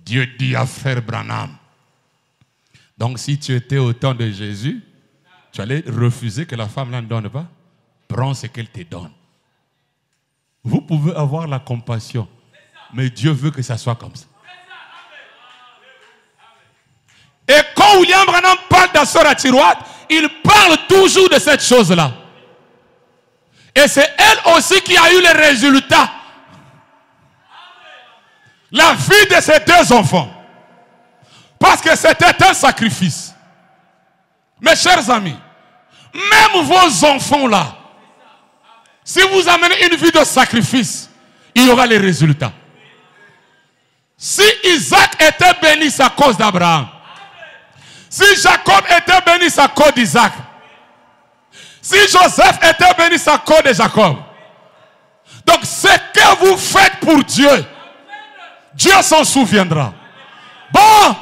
Speaker 1: Dieu dit à Frère Branham. Donc si tu étais au temps de Jésus,
Speaker 2: Tu allais refuser que la femme là ne donne pas? Prends ce qu'elle te donne. Vous pouvez avoir la compassion, mais Dieu veut que ça soit comme ça. Et quand William Branham parle d'Assoeur à tiroir, il parle toujours de cette chose-là. Et c'est elle aussi qui a eu les résultats. La vie de ses deux enfants. Parce que c'était un sacrifice. Mes chers amis, même vos enfants là, si vous amenez une vie de sacrifice, il y aura les résultats. Si Isaac était béni à cause d'Abraham, si Jacob était béni à cause d'Isaac, si Joseph était béni à cause de Jacob, donc ce que vous faites pour Dieu, Dieu s'en souviendra. Bon,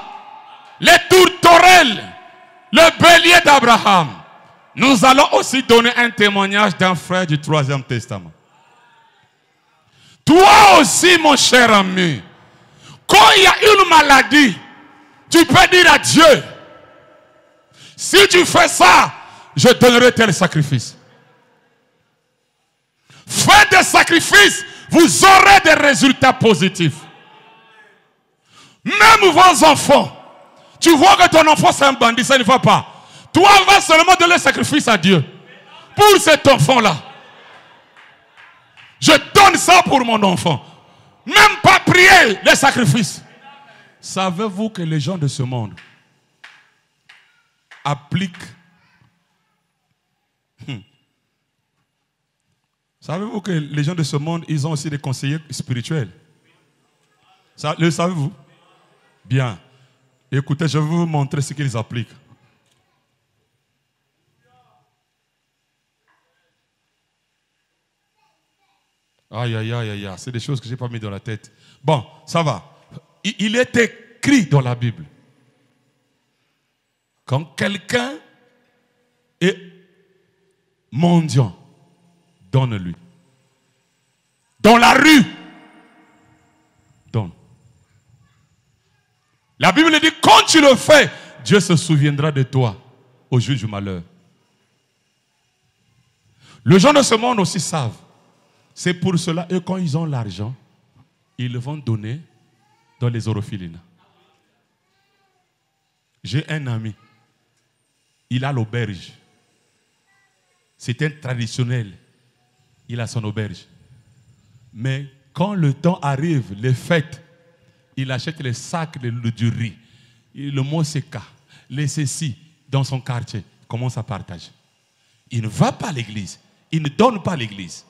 Speaker 2: les tourterelles, le bélier d'Abraham, nous allons aussi donner un témoignage d'un frère du 3e Testament. Toi aussi, mon cher ami, quand il y a une maladie, tu peux dire à Dieu, si tu fais ça, je donnerai tel sacrifice. Faites des sacrifices, vous aurez des résultats positifs. Même vos enfants, tu vois que ton enfant c'est un bandit, ça ne va pas. Toi, va seulement donner le sacrifice à Dieu. Pour cet enfant-là. Je donne ça pour mon enfant. Même pas prier les sacrifices. Savez-vous que les gens de ce monde appliquent. Savez-vous que les gens de ce monde, ils ont aussi des conseillers spirituels? Ça, le savez-vous? Bien. Écoutez, je vais vous montrer ce qu'ils appliquent. Aïe, aïe, aïe, aïe, c'est des choses que je n'ai pas mis dans la tête. Bon, ça va. Il est écrit dans la Bible. Quand quelqu'un est mendiant, donne-lui. Dans la rue, donne. La Bible dit, quand tu le fais, Dieu se souviendra de toi au jour du malheur. Les gens de ce monde aussi savent. C'est pour cela, eux, quand ils ont l'argent, ils le vont donner dans les orphelinats. J'ai un ami, il a l'auberge. C'est un traditionnel, il a son auberge. Mais quand le temps arrive, les fêtes, il achète les sacs du riz, le mousseka, les ceci dans son quartier, il commence à partager. Il ne va pas à l'église, il ne donne pas à l'église.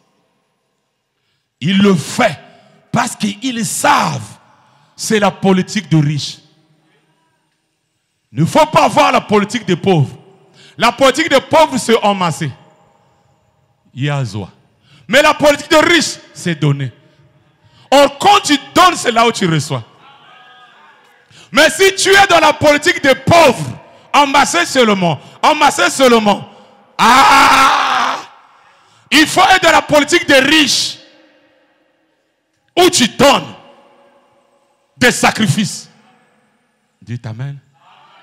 Speaker 2: Il le fait parce qu'ils savent c'est la politique de riches. Il ne faut pas voir la politique des pauvres. La politique des pauvres, c'est emmasser. Yazoua. Mais la politique des riches, c'est donner. Or, quand tu donnes, c'est là où tu reçois. Mais si tu es dans la politique des pauvres, emmasser seulement, il faut être dans la politique des riches. Où tu donnes des sacrifices. Dites Amen.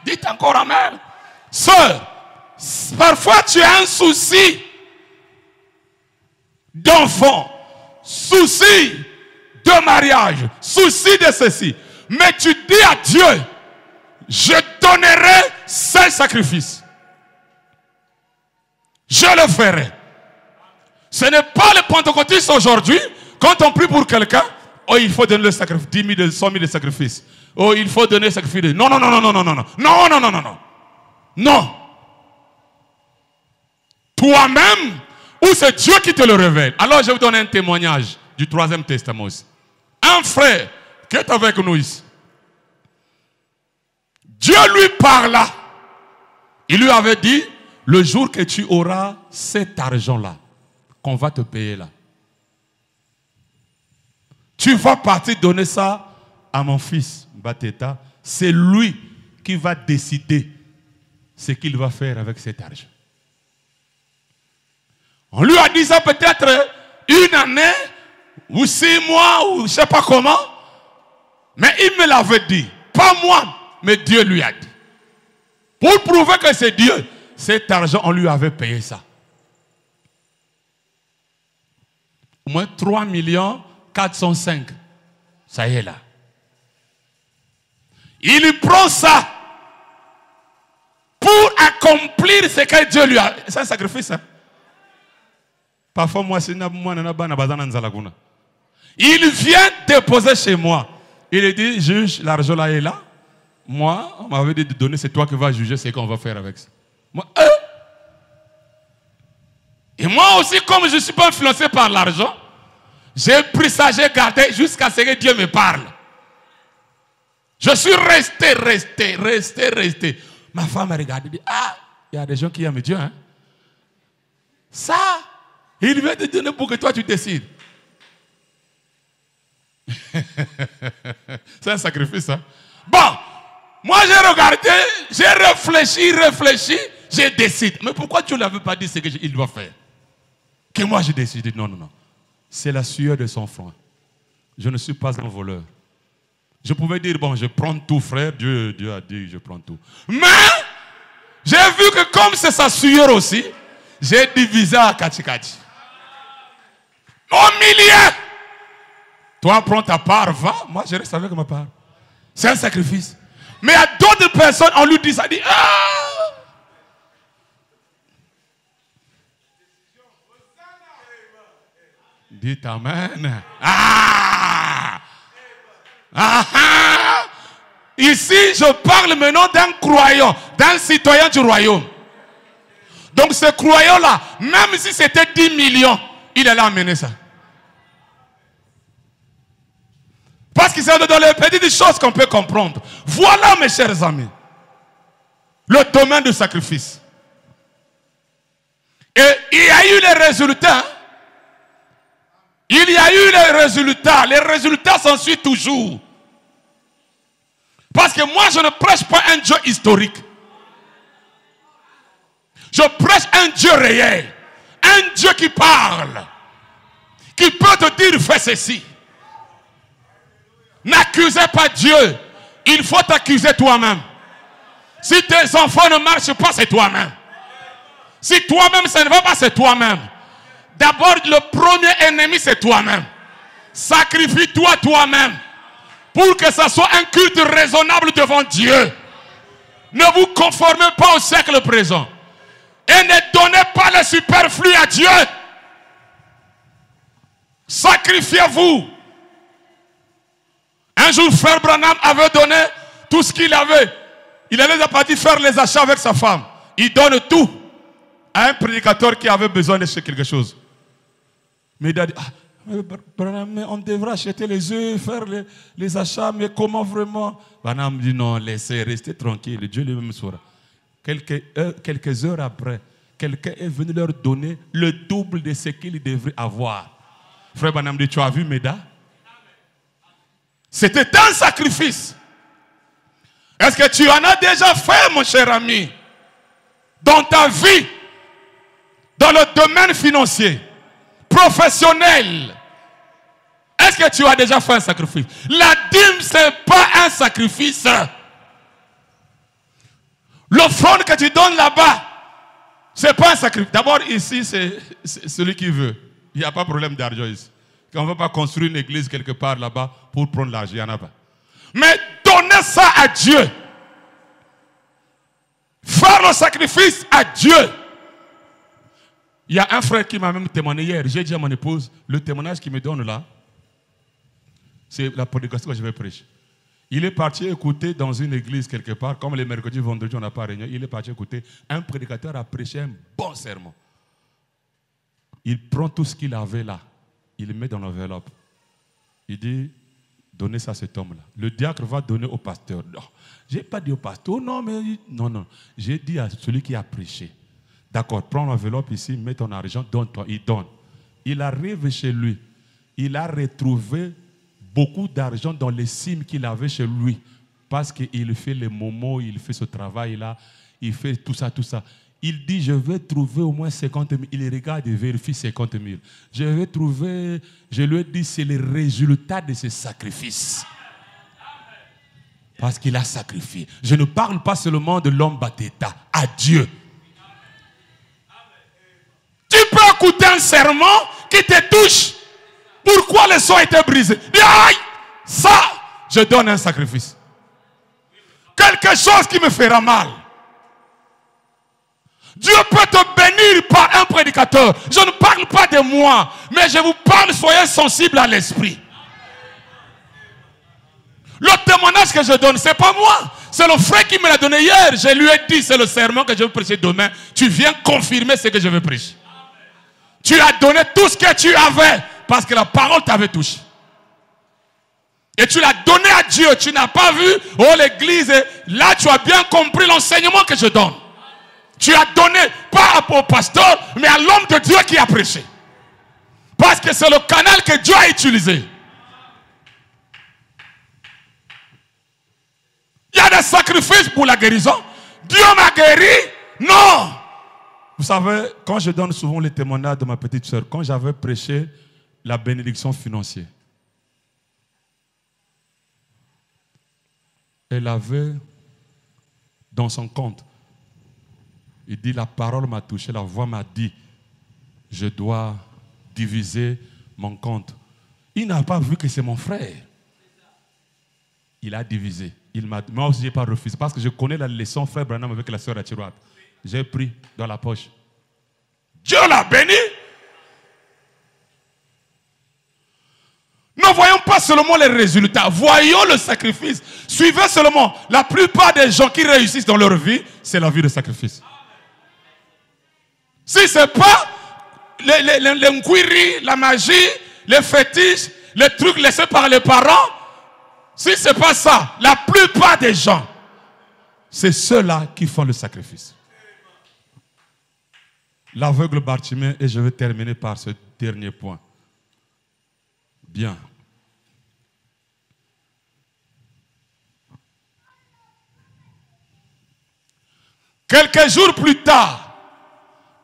Speaker 2: Dites encore Amen. Sœur, parfois tu as un souci d'enfant, souci de mariage, souci de ceci. Mais tu dis à Dieu, je donnerai ces sacrifices. Je le ferai. Ce n'est pas le pentecôtiste aujourd'hui. Quand on prie pour quelqu'un, oh, il faut donner le sacrifice, 10 000, 100 000 de sacrifices. Oh, il faut donner le sacrifice. Non. Non. Toi-même, ou c'est Dieu qui te le révèle. Alors, je vais vous donner un témoignage du 3e Testament aussi. Un frère qui est avec nous ici. Dieu lui parla. Il lui avait dit, le jour que tu auras cet argent-là, qu'on va te payer là, tu vas partir donner ça à mon fils, Bateta. C'est lui qui va décider ce qu'il va faire avec cet argent. On lui a dit ça peut-être une année, ou 6 mois, ou je ne sais pas comment. Mais il me l'avait dit. Pas moi, mais Dieu lui a dit. Pour prouver que c'est Dieu, cet argent, on lui avait payé ça. Au moins 3 405 000. Ça y est là. Il prend ça pour accomplir ce que Dieu lui a. C'est un sacrifice. Hein? Parfois, moi, c'est il vient déposer chez moi. Il dit, juge, l'argent là est là. Moi, on m'avait dit de donner, c'est toi qui vas juger ce qu'on va faire avec ça. Moi, Et moi aussi, comme je ne suis pas influencé par l'argent, j'ai pris ça, j'ai gardé jusqu'à ce que Dieu me parle. Je suis resté. Ma femme a regardé et dit, ah, il y a des gens qui aiment Dieu. Hein? Ça, il vient te donner pour que toi tu décides. C'est un sacrifice. Hein? Bon, moi j'ai regardé, j'ai réfléchi, j'ai décidé. Mais pourquoi tu ne l'avais pas dit ce qu'il doit faire? Que moi j'ai décidé. Non. C'est la sueur de son front. Je ne suis pas un voleur. Je pouvais dire, bon, je prends tout, frère. Dieu a dit, je prends tout. Mais, j'ai vu que comme c'est sa sueur aussi, j'ai divisé à Kachikachi. Au milieu. Toi, prends ta part, va. Moi, je reste avec ma part. C'est un sacrifice. Mais à d'autres personnes, on lui dit ça, dit, ah! Dites amen. Ah! Ici, je parle maintenant d'un croyant, d'un citoyen du royaume. Donc ce croyant-là, même si c'était 10 millions, il allait amener ça. Parce que c'est dans les petites choses qu'on peut comprendre. Voilà, mes chers amis, le domaine du sacrifice. Et il y a eu les résultats. Il y a eu les résultats. Les résultats s'en suivent toujours. Parce que moi, je ne prêche pas un Dieu historique. Je prêche un Dieu réel. Un Dieu qui parle. Qui peut te dire, fais ceci. N'accusez pas Dieu. Il faut t'accuser toi-même. Si tes enfants ne marchent pas, c'est toi-même. Si toi-même ça ne va pas, c'est toi-même. D'abord, le premier ennemi, c'est toi-même. Sacrifie-toi toi-même pour que ça soit un culte raisonnable devant Dieu. Ne vous conformez pas au siècle présent. Et ne donnez pas le superflu à Dieu. Sacrifiez-vous. Un jour, Frère Branham avait donné tout ce qu'il avait. Il allait partir faire les achats avec sa femme. Il donne tout à un prédicateur qui avait besoin de quelque chose. Mais il a dit, mais on devrait acheter les œufs, faire les achats, mais comment vraiment? Branham dit non, laissez, restez tranquille, Dieu lui-même saura. Quelques heures après, quelqu'un est venu leur donner le double de ce qu'ils devraient avoir. Frère Branham dit, tu as vu Méda? C'était un sacrifice. Est-ce que tu en as déjà fait, mon cher ami? Dans ta vie, dans le domaine financier, professionnel, est-ce que tu as déjà fait un sacrifice? La dîme, ce n'est pas un sacrifice. L'offrande que tu donnes là-bas, ce n'est pas un sacrifice. D'abord, ici, c'est celui qui veut. Il n'y a pas de problème d'argent ici. On ne va pas construire une église quelque part là-bas pour prendre l'argent. Il n'y en a pas. Mais donnez ça à Dieu. Faire le sacrifice à Dieu. Il y a un frère qui m'a même témoigné hier. J'ai dit à mon épouse, le témoignage qu'il me donne là, c'est la prédication que je vais prêcher. Il est parti écouter dans une église quelque part, comme les mercredis, vendredis, on n'a pas réunion. Il est parti écouter. Un prédicateur a prêché un bon sermon. Il prend tout ce qu'il avait là. Il le met dans l'enveloppe. Il dit, donnez ça à cet homme-là. Le diacre va donner au pasteur. Non, je n'ai pas dit au pasteur, non, mais non. J'ai dit à celui qui a prêché. D'accord, prends l'enveloppe ici, mets ton argent, donne-toi. Il donne. Il arrive chez lui. Il a retrouvé beaucoup d'argent dans les cimes qu'il avait chez lui. Parce qu'il fait les moments, il fait ce travail-là, il fait tout ça. Il dit, je vais trouver au moins 50 000. Il regarde et vérifie 50 000. Je vais trouver, je lui ai dit, c'est le résultat de ce sacrifice. Parce qu'il a sacrifié. Je ne parle pas seulement de l'homme Bateta, à Dieu. écouter un sermon qui te touche. Pourquoi le son a été brisé? Dis, aïe, ça, je donne un sacrifice. Quelque chose qui me fera mal. Dieu peut te bénir par un prédicateur. Je ne parle pas de moi, mais je vous parle, soyez sensibles à l'esprit. Le témoignage que je donne, ce n'est pas moi. C'est le frère qui me l'a donné hier. Je lui ai dit, c'est le sermon que je vais prêcher demain. Tu viens confirmer ce que je vais prêcher. Tu as donné tout ce que tu avais, parce que la parole t'avait touché. Et tu l'as donné à Dieu. Tu n'as pas vu, oh l'église, là tu as bien compris l'enseignement que je donne. Tu as donné, pas au pasteur, mais à l'homme de Dieu qui a prêché. Parce que c'est le canal que Dieu a utilisé. Il y a des sacrifices pour la guérison. Dieu m'a guéri? Non. Vous savez, quand je donne souvent les témoignages de ma petite soeur, quand j'avais prêché la bénédiction financière, elle avait dans son compte, il dit, la parole m'a touché, la voix m'a dit, je dois diviser mon compte. Il n'a pas vu que c'est mon frère. Il a divisé. Moi aussi, je n'ai pas refusé, parce que je connais la leçon frère Branham avec la sœur Achirouat. J'ai pris dans la poche. Dieu l'a béni. Ne voyons pas seulement les résultats, voyons le sacrifice. Suivez seulement. La plupart des gens qui réussissent dans leur vie, c'est la vie de sacrifice. Si ce n'est pas les mkwiri, la magie, les fétiches, les trucs laissés par les parents, si ce n'est pas ça, la plupart des gens, c'est ceux-là qui font le sacrifice. L'aveugle Bartimée, et je vais terminer par ce dernier point. Bien. Quelques jours plus tard,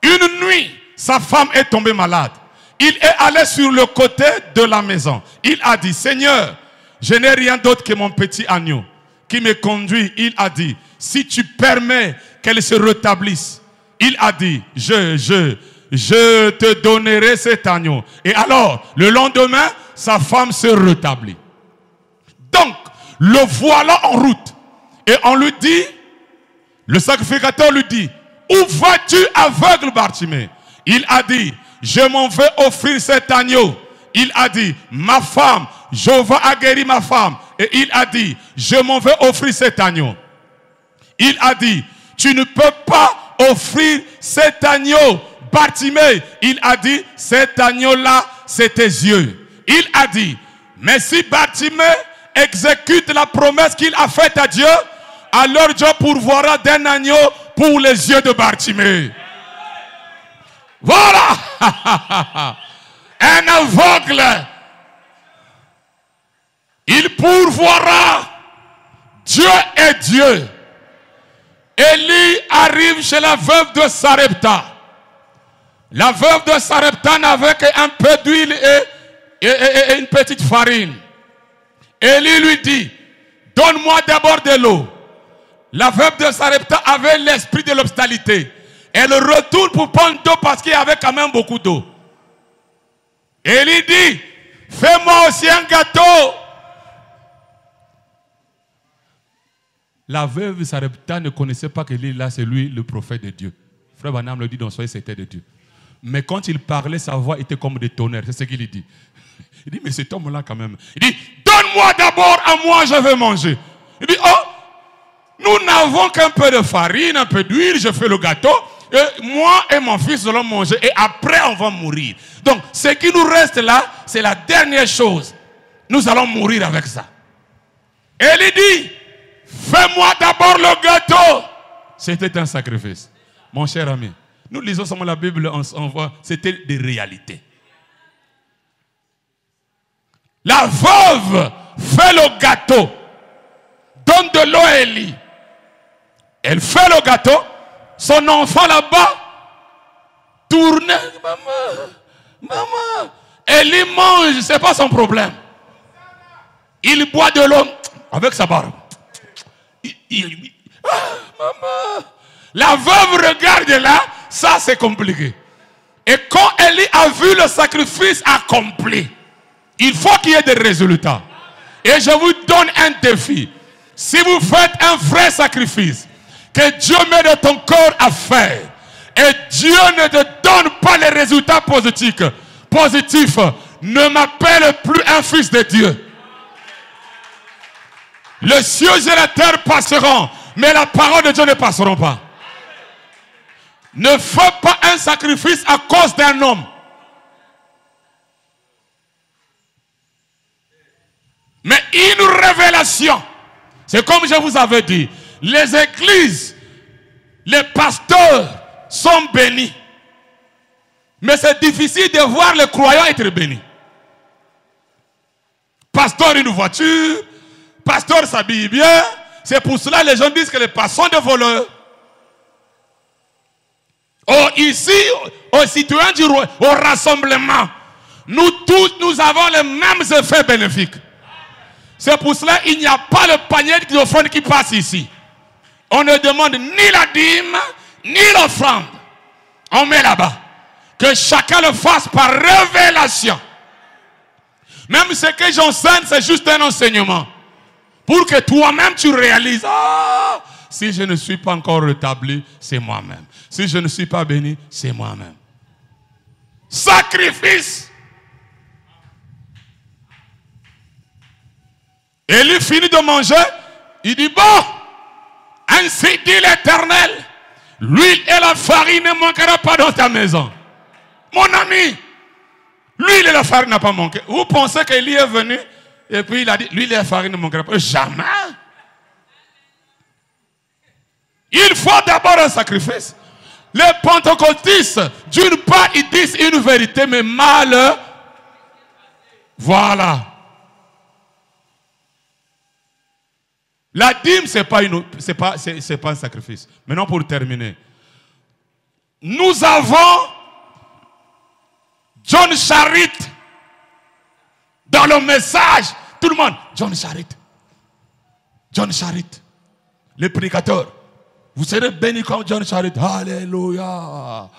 Speaker 2: une nuit, sa femme est tombée malade. Il est allé sur le côté de la maison. Il a dit, Seigneur, je n'ai rien d'autre que mon petit agneau qui me conduit. Il a dit, si tu permets qu'elle se rétablisse, il a dit, je te donnerai cet agneau. Et alors, le lendemain, sa femme se rétablit. Donc, le voilà en route. Et on lui dit, le sacrificateur lui dit, où vas-tu, aveugle Bartimée? Il a dit, je m'en vais offrir cet agneau. Il a dit, ma femme, Jéhovah a guéri ma femme. Et il a dit, je m'en vais offrir cet agneau. Il a dit, tu ne peux pas offrir cet agneau, Bartimée. Il a dit, cet agneau-là, c'est tes yeux. Il a dit, mais si Bartimée exécute la promesse qu'il a faite à Dieu, alors Dieu pourvoira d'un agneau pour les yeux de Bartimée. Voilà. Un aveugle, il pourvoira. Dieu est Dieu. Élie arrive chez la veuve de Sarepta. La veuve de Sarepta n'avait qu'un peu d'huile et une petite farine. Élie lui dit, donne-moi d'abord de l'eau. La veuve de Sarepta avait l'esprit de l'obstinalité. Elle retourne pour prendre d'eau parce qu'il y avait quand même beaucoup d'eau. Élie dit, fais-moi aussi un gâteau. La veuve de Sarepta ne connaissait pas que là, c'est lui le prophète de Dieu. Frère Branham le dit dans Soyez c'était de Dieu. Mais quand il parlait, sa voix était comme des tonnerres. C'est ce qu'il dit. Il dit, mais cet homme-là quand même. Il dit, donne-moi d'abord à moi, je vais manger. Il dit, oh, nous n'avons qu'un peu de farine, un peu d'huile, je fais le gâteau. Et moi et mon fils allons manger. Et après, on va mourir. Donc, ce qui nous reste là, c'est la dernière chose. Nous allons mourir avec ça. Et il dit, fais-moi d'abord le gâteau. C'était un sacrifice. Mon cher ami, nous lisons seulement la Bible, on voit, c'était des réalités. La veuve fait le gâteau. Donne de l'eau à Élie. Elle fait le gâteau. Son enfant là-bas tourne. Maman. Élie mange, ce n'est pas son problème. Il boit de l'eau avec sa barbe. Maman. La veuve regarde là, ça c'est compliqué. Et quand Élie a vu le sacrifice accompli, il faut qu'il y ait des résultats. Et je vous donne un défi. Si vous faites un vrai sacrifice, que Dieu met de ton corps à faire, et Dieu ne te donne pas les résultats positifs, ne m'appelle plus un fils de Dieu. Les cieux et la terre passeront, mais la parole de Dieu ne passeront pas. Ne fais pas un sacrifice à cause d'un homme. Mais une révélation. C'est comme je vous avais dit. Les églises, les pasteurs sont bénis. Mais c'est difficile de voir les croyants être bénis. Pasteur une voiture, pasteur s'habille bien. C'est pour cela que les gens disent que les pasteurs sont des voleurs. Oh, ici, aux citoyens du roi, au rassemblement, nous tous, nous avons les mêmes effets bénéfiques. C'est pour cela qu'il n'y a pas le panier d'offrande qui passe ici. On ne demande ni la dîme, ni l'offrande. On met là-bas. Que chacun le fasse par révélation. Même ce que j'enseigne, c'est juste un enseignement. Pour que toi-même tu réalises, ah, si je ne suis pas encore rétabli, c'est moi-même. Si je ne suis pas béni, c'est moi-même. Sacrifice. Élie finit de manger. Il dit, bon, ainsi dit l'Éternel, l'huile et la farine ne manqueront pas dans ta maison. Mon ami, l'huile et la farine n'ont pas manqué. Vous pensez qu'Élie est venu et puis il a dit, l'huile et la farine ne manqueront pas. Jamais. Il faut d'abord un sacrifice. Les pentecôtistes, d'une part, ils disent une vérité, mais mal. Voilà. La dîme, c'est pas un sacrifice. Maintenant, pour terminer. Nous avons John Charit dans le message. Tout le monde, John Charit. John Charit, le prédicateur. Vous serez bénis comme John Charit. Alléluia.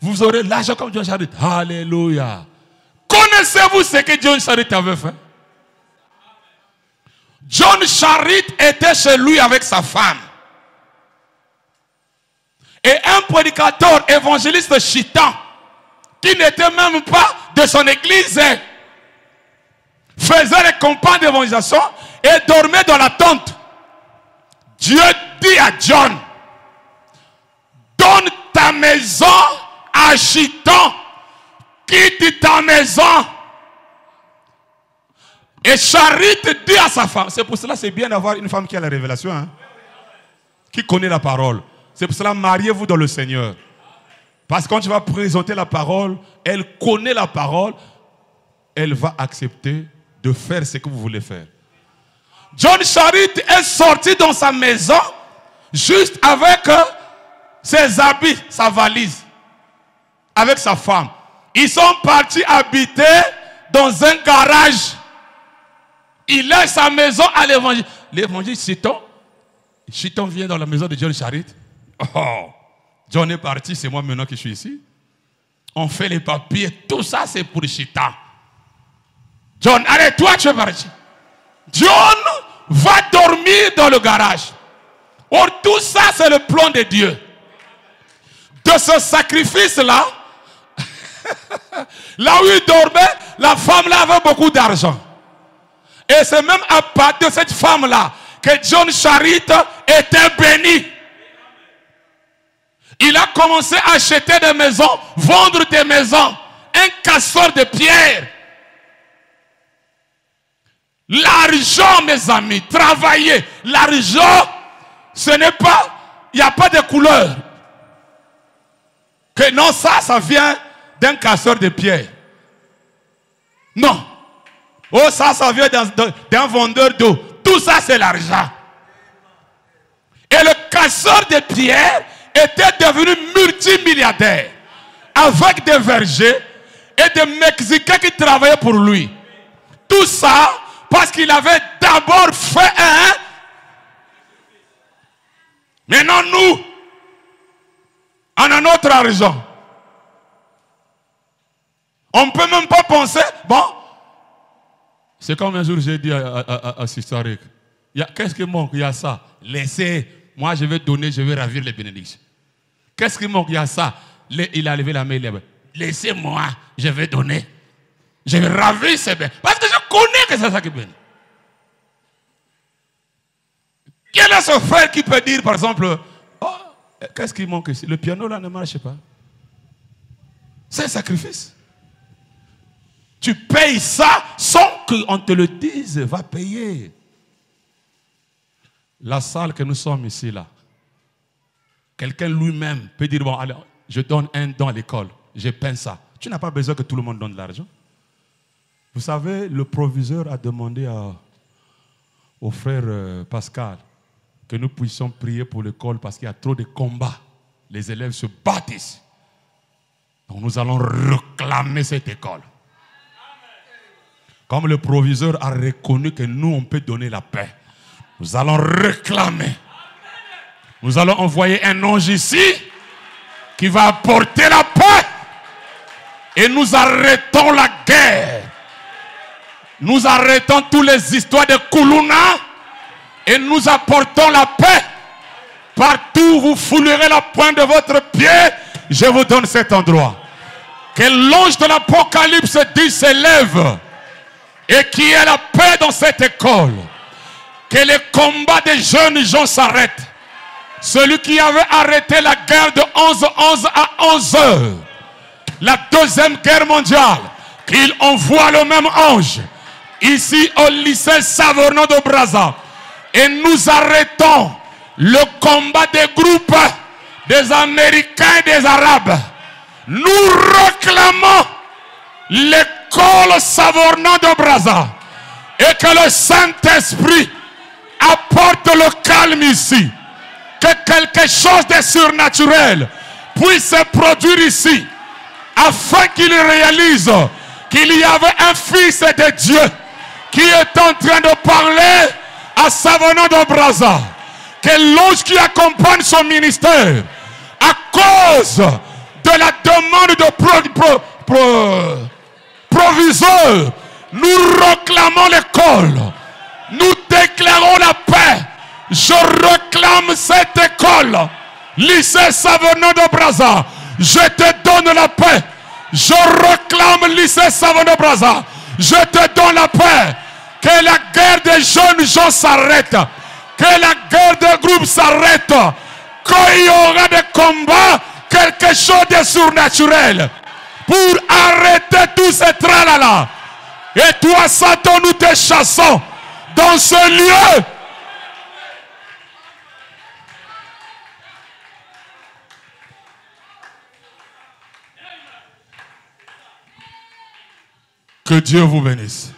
Speaker 2: Vous aurez l'argent comme John Charit. Alléluia. Connaissez-vous ce que John Charit avait fait? John Charit était chez lui avec sa femme. Et un prédicateur évangéliste chitan, qui n'était même pas de son église, faisait les campagnes d'évangélisation et dormait dans la tente. Dieu dit à John, donne ta maison à Chitan, quitte ta maison. Et Charit dit à sa femme, c'est pour cela que c'est bien d'avoir une femme qui a la révélation, hein, qui connaît la parole. C'est pour cela, mariez-vous dans le Seigneur. Parce que quand tu vas présenter la parole, elle connaît la parole, elle va accepter de faire ce que vous voulez faire. John Charit est sorti dans sa maison, juste avec ses habits, sa valise, avec sa femme. Ils sont partis habiter dans un garage. Il laisse sa maison à l'évangile. L'évangile Chiton vient dans la maison de John Charit. Oh, John est parti, c'est moi maintenant qui suis ici. On fait les papiers, tout ça c'est pour Chiton. John, allez, toi tu es parti. John va dormir dans le garage. Or, tout ça c'est le plan de Dieu. De ce sacrifice-là, là où il dormait, la femme là avait beaucoup d'argent. Et c'est même à partir de cette femme-là que John Charit était béni. Il a commencé à acheter des maisons, vendre des maisons. Un casseur de pierre. L'argent, mes amis, travailler. L'argent, ce n'est pas, il n'y a pas de couleur. Que non, ça vient d'un casseur de pierre. Non. Oh, ça vient d'un vendeur d'eau. Tout ça, c'est l'argent. Et le casseur de pierre était devenu multimilliardaire. Avec des vergers et des Mexicains qui travaillaient pour lui. Tout ça, parce qu'il avait d'abord fait un. Maintenant, nous, on a notre argent. On ne peut même pas penser, bon, c'est comme un jour j'ai dit à Sister Rick, qu'est-ce qui manque? Il y a ça. Laissez, moi je vais donner, je vais ravir les bénédictions. Qu'est-ce qui manque? Il y a ça. Il a levé la main, il a dit, laissez-moi, je vais donner. Je vais ravir ces bénédictions. Parce que je connais que c'est ça qui bénit. Quel est ce frère qui peut dire, par exemple, oh, qu'est-ce qui manque ici? Le piano là ne marche pas. C'est un sacrifice. Tu payes ça sans qu'on te le dise, va payer. La salle que nous sommes ici là, quelqu'un lui-même peut dire, bon, allez, je donne un don à l'école, je peins ça. Tu n'as pas besoin que tout le monde donne de l'argent. Vous savez, le proviseur a demandé au frère Pascal que nous puissions prier pour l'école parce qu'il y a trop de combats. Les élèves se battent ici. Donc nous allons réclamer cette école. Comme le proviseur a reconnu que nous, on peut donner la paix. Nous allons réclamer. Nous allons envoyer un ange ici qui va apporter la paix. Et nous arrêtons la guerre. Nous arrêtons toutes les histoires de Kuluna. Et nous apportons la paix. Partout où vous foulerez la pointe de votre pied, je vous donne cet endroit. Que l'ange de l'Apocalypse dit s'élève. Et qu'il y ait la paix dans cette école. Que les combats des jeunes gens s'arrêtent. Celui qui avait arrêté la guerre de 11-11 à 11 heures. La deuxième guerre mondiale. Qu'il envoie le même ange. Ici au lycée Savorgnan de Brazza. Et nous arrêtons le combat des groupes des Américains et des Arabes. Nous réclamons l'école Savorgnan de Brazza. Et que le Saint-Esprit apporte le calme ici. Que quelque chose de surnaturel puisse se produire ici. Afin qu'il réalise qu'il y avait un fils de Dieu qui est en train de parler à Savorgnan de Brazza. Que l'ange qui accompagne son ministère, à cause de la demande de proviseur, nous réclamons l'école. Nous déclarons la paix. Je réclame cette école. Lycée Savorgnan de Brazza. Je te donne la paix. Je réclame lycée Savorgnan de Brazza. Je te donne la paix. Que la guerre des jeunes gens s'arrête. Que la guerre des groupes s'arrête. Qu'il y aura des combats, quelque chose de surnaturel. Pour arrêter tout ce tralala. Et toi, Satan, nous te chassons dans ce lieu. Que Dieu vous bénisse.